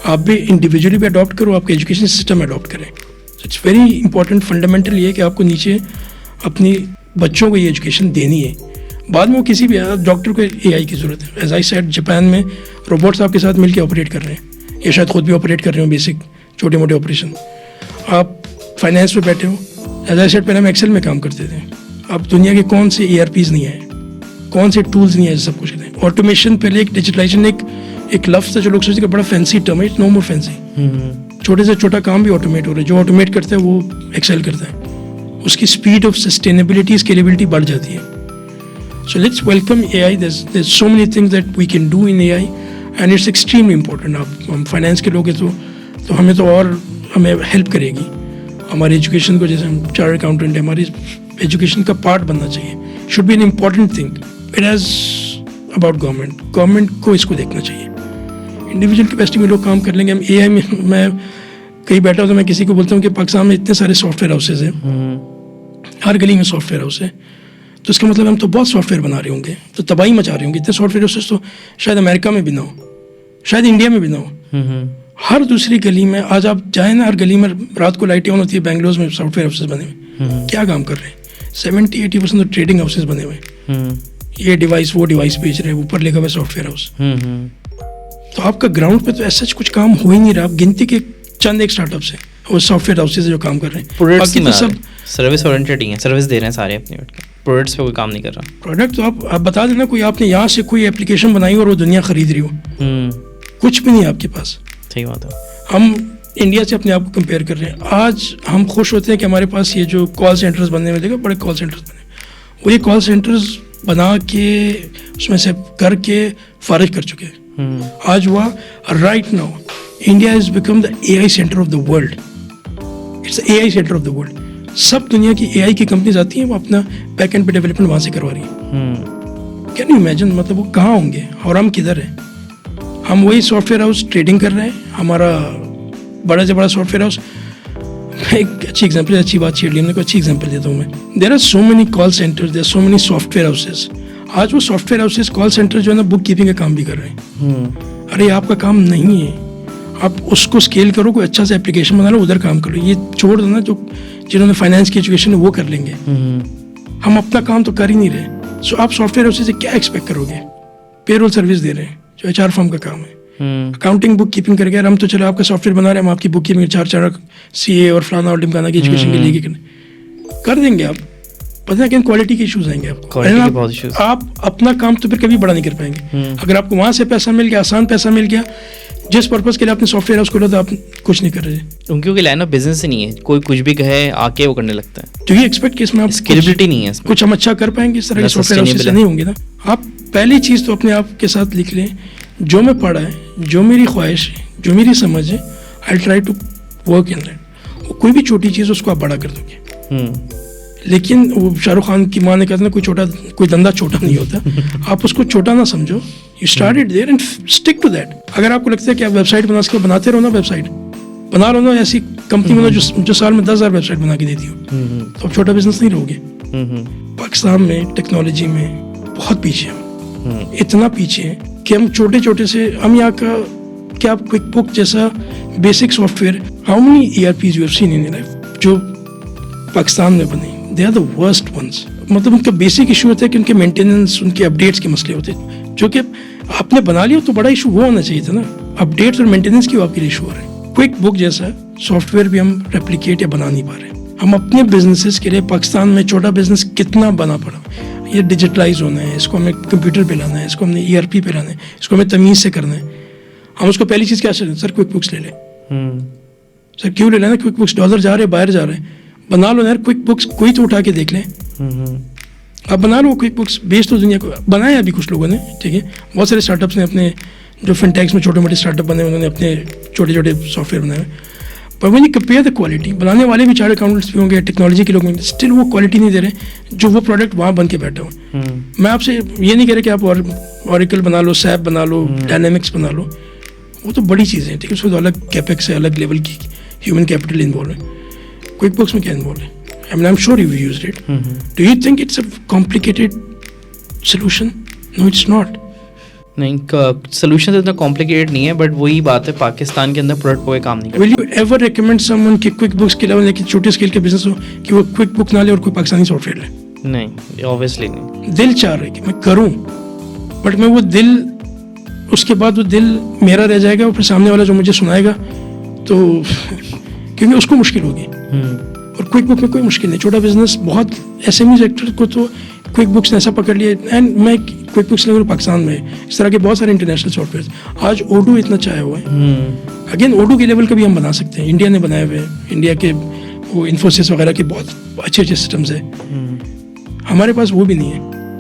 آپ بھی انڈیویجولی بھی اڈاپٹ کرو, آپ کا ایجوکیشن سسٹم اڈاپٹ کریں. It's very important. فنڈامنٹل یہ ہے کہ آپ کو نیچے اپنی बच्चों को ये एजुकेशन देनी है. बाद में वो किसी भी डॉक्टर को AI की ज़रूरत है. एज आई सेड, जापान में रोबोट्स आपके साथ मिलकर ऑपरेट कर रहे हैं, या शायद खुद भी ऑपरेट कर रहे हो बेसिक छोटे मोटे ऑपरेशन. आप फाइनेंस में बैठे हो, एज आई सेड पहले हम एक्सेल में काम करते थे. अब दुनिया के कौन से ERPs नहीं है, कौन से टूल्स नहीं है, सब कुछ है. ऑटोमेशन पहले एक डिजिटलाइजेशन एक लफ्ज़ था जो लोग सोचते हैं बड़ा फैंसी टर्म है. It's no more fancy. छोटे से छोटा काम भी ऑटोमेट हो रहा है. जो ऑटोमेट करता है वो एक्सेल करता है. उसकी स्पीड ऑफ सस्टेनेबिलिटी, स्केलेबिलिटी बढ़ जाती है. So let's welcome AI. there's so many things that we can do in AI and it's extremely important. आप हम फाइनेंस के लोग हैं तो हमें तो और हमें हेल्प करेगी. हमारी एजुकेशन को, जैसे हम चार्टर्ड अकाउंटेंट है, हमारी एजुकेशन का पार्ट बनना चाहिए. Should be an important thing. It has about government को इसको देखना चाहिए. इंडिविजुअल कैपेसिटी में लोग काम कर लेंगे. हम AI में, मैं कहीं बैठा हूँ तो मैं किसी को बोलता हूँ कि पाकिस्तान में इतने सारे सॉफ्टवेयर हाउसेज हैं, हर गली में सॉफ्टवेयर हाउस है, तो इसका मतलब हम तो बहुत सॉफ्टवेयर बना रहे होंगे, तो तबाही मचा रहे होंगे. इतने सॉफ्टवेयर हाउसेज तो शायद अमेरिका में भी ना हो, शायद इंडिया में भी ना हो. हर दूसरी गली में आज आप जाए ना, हर गली में रात को लाइटें ऑन होती है. बेंगलोर में सॉफ्टवेयर हाउसेज बने हुए, क्या काम कर रहे हैं? 70-80% तो ट्रेडिंग हाउसेज बने हुए. ये डिवाइस वो डिवाइस बेच रहे हैं, ऊपर लिखा हुआ सॉफ्टवेयर हाउस. तो आपका ग्राउंड पे तो ऐसा कुछ काम हो ही नहीं रहा. आप गिनती के चंद एक स्टार्टअप्स हैं और सॉफ्टवेयर हाउसेज जो काम कर रहे हैं. बाकी तो सब सर्विस ओरिएंटेड ही है, सर्विस दे रहे हैं सारे अपने प्रोडक्ट्स पे कोई काम नहीं कर रहा. प्रोडक्ट तो आप बता देना, कोई आपने यहाँ से कोई एप्लीकेशन बनाई और वो दुनिया खरीद रही हो, कुछ भी नहीं है आपके पास. सही बात है. हम इंडिया से अपने आप को कंपेयर कर रहे हैं. आज हम खुश होते हैं कि हमारे पास ये जो कॉल सेंटर्स बनने में, देखो बड़े कॉल सेंटर्स बने, वो ये कॉल सेंटर्स बना के उसमें से करके फारिग कर चुके हैं. आज हुआ right now India has become the AI centre of the world. It's AI centre of the world. सब दुनिया की AI की कंपनीज आती हैं, वो अपना बैक एंड पे डेवलपमेंट वहाँ से करवा रही हैं. Can you imagine? मतलब वो कहाँ होंगे और हम किधर हैं? हम वही सॉफ्टवेयर हाउस ट्रेडिंग कर रहे हैं. हमारा बड़ा से बड़ा सॉफ्टवेयर हाउस, एक अच्छी एग्जाम्पल, अच्छी बात छेड़ ली हमने, को अच्छी एग्जाम्पल देता हूँ मैं. There are so many call centres, there are so many software houses. आज वो सॉफ्टवेयर हाउसेज, कॉल सेंटर जो है ना, बुक कीपिंग का काम भी कर रहे हैं. अरे आपका काम नहीं है, आप उसको स्केल करो, कोई अच्छा सा एप्लीकेशन बना लो, उधर काम करो. ये छोड़ दो ना, जो जिन्होंने फाइनेंस की एजुकेशन है वो कर लेंगे. हम अपना काम तो कर ही नहीं रहे. सो आप सॉफ्टवेयर हाउसेज से क्या एक्सपेक्ट करोगे? पेरोल सर्विस दे रहे हैं जो HR फर्म का काम है. अकाउंटिंग बुक कीपिंग करके, हम तो चलो आपका सॉफ्टवेयर बना रहे हैं, हम आपकी बुक कीपिंग 4 CA और फलाना और ढिमकाना की एजुकेशन के लिए कर देंगे. आप पता है कि क्वालिटी के इशूज आएंगे आपको. आप अपना काम तो फिर कभी बड़ा नहीं कर पाएंगे. अगर आपको वहाँ से पैसा मिल गया, आसान पैसा मिल गया, जिस पर्पस के लिए आपने सॉफ्टवेयर हाउस खोला, तो आप कुछ नहीं कर रहे. क्योंकि लाइन ऑफ बिजनेस नहीं है, कोई कुछ भी कहे आके वो करने लगता है. तो ये एक्सपेक्ट कि इसमें आप स्केलेबिलिटी नहीं है, कुछ हम अच्छा कर पाएंगे इस तरह के सॉफ्टवेयर हाउस से नहीं होंगे ना. आप पहली चीज़ तो अपने आप के साथ लिख लें, जो मैं पढ़ा है, जो मेरी ख्वाहिश है, जो मेरी समझ है, I try to work in that. कोई भी छोटी चीज़ उसको आप बड़ा कर दोगे. लेकिन वो शाहरुख खान की माँ ने कहते ना, कोई धंधा छोटा नहीं होता. आप उसको छोटा ना समझो. You start it there and stick to that. अगर आपको लगता है कि आप वेबसाइट बना सको, बनाते रहो ना. वेबसाइट बना रहो ना, ऐसी कंपनी बना जो साल में 10,000 वेबसाइट बना के देती हो, तो आप छोटा बिजनेस नहीं रहोगे. पाकिस्तान में टेक्नोलॉजी में बहुत पीछे हम, इतना पीछे हैं कि हम छोटे से, हम यहाँ का क्या क्विक बुक जैसा basic software, how many ERPs you have seen in your life जो पाकिस्तान में बने? They are the worst ones. मतलब उनका बेसिक इशू होता है कि उनके मेंटेनेंस, उनके अपडेट्स के मसले होते हैं, जो कि आपने बना लिया तो बड़ा इशू वो होना चाहिए था ना. अपडेट्स और मेंटेनेंस की आपके लिए इशू हो रहा है. क्विक बुक जैसा सॉफ्टवेयर भी हम रेप्लिकेट या बना नहीं पा रहे. हम अपने बिजनेसेस के लिए, पाकिस्तान में छोटा बिजनेस कितना बना पड़ा. ये डिजिटलाइज होना है, इसको हमें कंप्यूटर पे लाना है, इसको हमने ERP पे लाना है, इसको हमें तमीज़ से करना है. हम उसको पहली चीज़ क्या चलें? सर क्विक बुक्स ले लें. सर क्यों ले लेना? क्विक बुक्स डॉलर जा रहे हैं, बाहर जा रहे हैं. बना लो यार क्विक बुक्स, कोई तो उठा के देख लें. आप बना लो क्विक बुक्स, बेच तो दुनिया को. बनाए अभी कुछ लोगों ने, ठीक है, बहुत सारे स्टार्टअप्स ने अपने, जो फिनटेक्स में छोटे मोटे स्टार्टअप बने, उन्होंने अपने छोटे छोटे सॉफ्टवेयर बनाए. पर when you compare the quality, बनाने वाले भी चार्टर्ड अकाउंटेंट्स भी होंगे, टेक्नोलॉजी के लोग होंगे, स्टिल वो क्वालिटी नहीं दे रहे जो वो प्रोडक्ट वहाँ बन के बैठा हो. मैं आपसे ये नहीं कह रहा कि आप ऑरेकल बना लो, सैप बना लो, डायनेमिक्स बना लो, वो तो बड़ी चीज़ें हैं, ठीक है, उसमें तो अलग कैपेक्स है, अलग लेवल की ह्यूमन कैपिटल इन्वॉल्व है. क्विक बुक्स में क्या इन्वॉल्व है? I mean, I'm sure you've used it. Do you think it's a complicated solution? No, it's not. नहीं, सोल्यूशन इतना कॉम्प्लिकेटेड नहीं है, बट वही बात है, पाकिस्तान के अंदर प्रोडक्ट कोई काम नहीं. Will you ever recommend someone कि क्विक बुक्स के अलावा, लेकिन छोटे स्केल के बिजनेस हो, कि वो क्विक बुक ना ले और कोई पाकिस्तानी सॉफ्टवेयर ले? نہیں obviously نہیں. دل چاہ رہا ہے کہ میں کروں, بٹ میں وہ دل, اس کے بعد وہ دل میرا رہ جائے گا اور پھر سامنے والا جو مجھے سنائے گا تو کیونکہ اس کو مشکل ہوگی. اور کوئک بک میں کوئی مشکل نہیں, چھوٹا بزنس بہت ایس ایم ای سیکٹر کو تو کوئک بکس نے ایسا پکڑ لیا. اینڈ میں کوئک بکس لے پاکستان میں اس طرح کے بہت سارے انٹرنیشنل سافٹ ویئر. آج اوڈو اتنا چاہا ہوا ہے, اگین اوڈو کے لیول کا بھی ہم بنا سکتے ہیں, انڈیا نے بنائے ہوئے, انڈیا کے وہ انفوسس وغیرہ کے بہت اچھے اچھے سسٹمز ہیں. ہمارے پاس وہ بھی نہیں ہے.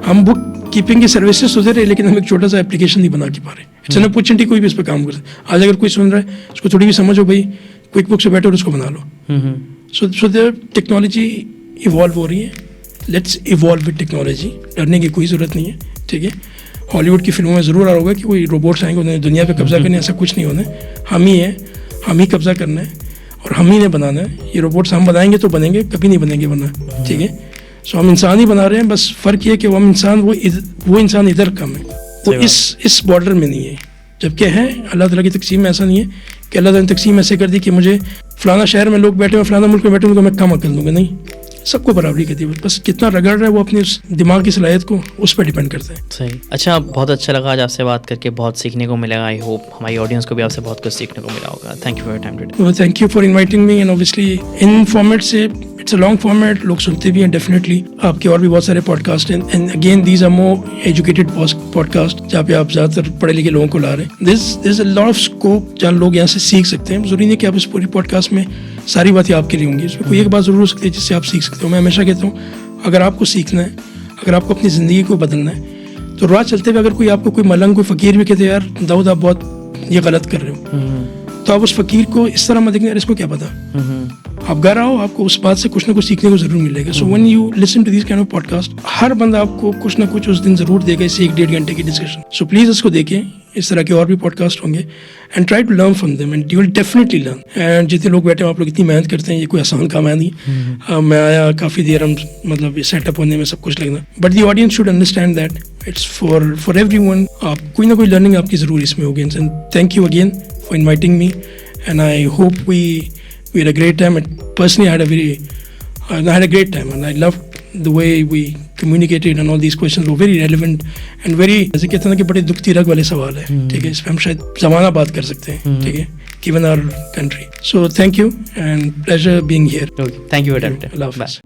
ہم بک کیپنگ کی سروسز تو دے رہے لیکن ہم ایک چھوٹا سا اپلیکیشن نہیں بنا کے پا رہے. اٹس این اپرچونٹی, کوئی بھی اس پہ کام کر سکتے. آج اگر کوئی سن رہا ہے اس کو تھوڑی بھی سمجھ ہو بھائی کوئک بک سے بیٹھو اور اس کو بنا لو. سو ٹیکنالوجی ایوالو ہو رہی ہے, لیٹس ایوالو وتھ ٹیکنالوجی. ڈرنے کی کوئی ضرورت نہیں ہے, ٹھیک ہے. ہالی ووڈ کی فلموں میں ضرور آ رہا ہوگا کہ کوئی روبوٹس آئیں گے انہیں دنیا پہ قبضہ کرنے, ایسا کچھ نہیں ہونا ہے. ہم ہی ہیں, ہم ہی قبضہ کرنا ہے اور ہم ہی نے بنانا ہے. یہ روبوٹس ہم بنائیں گے تو بنیں گے, کبھی نہیں بنیں گے ورنہ, ٹھیک ہے. سو ہم انسان ہی بنا رہے ہیں, بس فرق یہ کہ وہ ہم انسان وہ انسان ادھر کم ہے, وہ اس بارڈر میں نہیں ہے. جبکہ ہے اللہ تعالیٰ کی تقسیم میں ایسا نہیں ہے کہ اللہ تعالیٰ نے تقسیم ایسے کر دی کہ مجھے فلانا شہر میں لوگ بیٹھے ہوئے فلانا ملک میں بیٹھے ہوئے تو میں کم عقل دوں گا. نہیں, سب کو برابری کرتی ہے, بس کتنا رگڑ رہا ہے وہ اپنی اس دماغ کی صلاحیت کو اس پہ ڈیپینڈ کرتا ہے. صحیح. اچھا, بہت اچھا لگا آج آپ سے بات کر کے, بہت سیکھنے کو ملے گا. آئی ہوپ ہماری آڈینس کو بھی آپ سے بہت کچھ سیکھنے کو ملا ہوگا. Thank you for your time today. Thank you for inviting me. And obviously in format سے اٹس اے لانگ فارمیٹ, لوگ سنتے بھی ہیں ڈیفینیٹلی. آپ کے اور بھی بہت سارے پوڈ کاسٹ ہیں, and again these are more educated podcast جہاں پہ آپ زیادہ تر پڑھے لکھے لوگوں کو لا رہے ہیں. دس اے لاٹ آف اسکوپ جہاں لوگ یہاں سے سیکھ سکتے ہیں. ضروری نہیں کہ آپ اس پوری پوڈ کاسٹ میں ساری باتیں آپ کے لیے ہوں گی, اس میں کوئی ایک بات ضرور ہو سکتی ہے جس سے آپ سیکھ سکتے ہو. میں ہمیشہ کہتا ہوں اگر آپ کو سیکھنا ہے, اگر آپ کو اپنی زندگی کو بدلنا ہے تو راہ چلتے ہوئے اگر کوئی آپ کو کوئی ملنگ کوئی فقیر بھی کہتے ہیں یار داؤد آپ بہت یہ غلط کر رہے ہو, تو آپ اس فقیر کو اس طرح مت دیکھیں یار اس کو کیا پتا. آپ گھر آؤ, آپ کو اس بات سے کچھ نہ کچھ سیکھنے کو ضرور ملے گا. So when you listen to this kind of podcast, ہر بندہ آپ کو کچھ نہ کچھ اس دن ضرور دے گا, اس سے 1-1.5 گھنٹے کی ڈسکشن. سو پلیز اس کو دیکھیں. اس طرح کے اور بھی پوڈ کاسٹ ہوں گے, and try to learn from them, and you will definitely learn. And جتنے لوگ بیٹھے ہیں آپ لوگ اتنی محنت کرتے ہیں, یہ کوئی آسان کام ہے نہیں. میں آیا کافی دیر, ہم مطلب سیٹ اپ ہونے میں سب کچھ لگنا, but the audience should understand that it's for everyone. آپ کوئی نہ کوئی لرننگ آپ کی ضرور اس میں ہوگی. And thank you again for inviting me, and I hope we had a great time. And personally I had a great time, and I loved the way we communicated, and all these questions were very relevant and very, جیسے کہتے ہیں کہ بڑے دکھ تیرک والے سوال ہے, ٹھیک ہے. اس پہ ہم شاید زمانہ بات کر سکتے ہیں, ٹھیک ہے, given our country. So thank you and pleasure being here. Okay, thank you for your time. اللہ حافظ.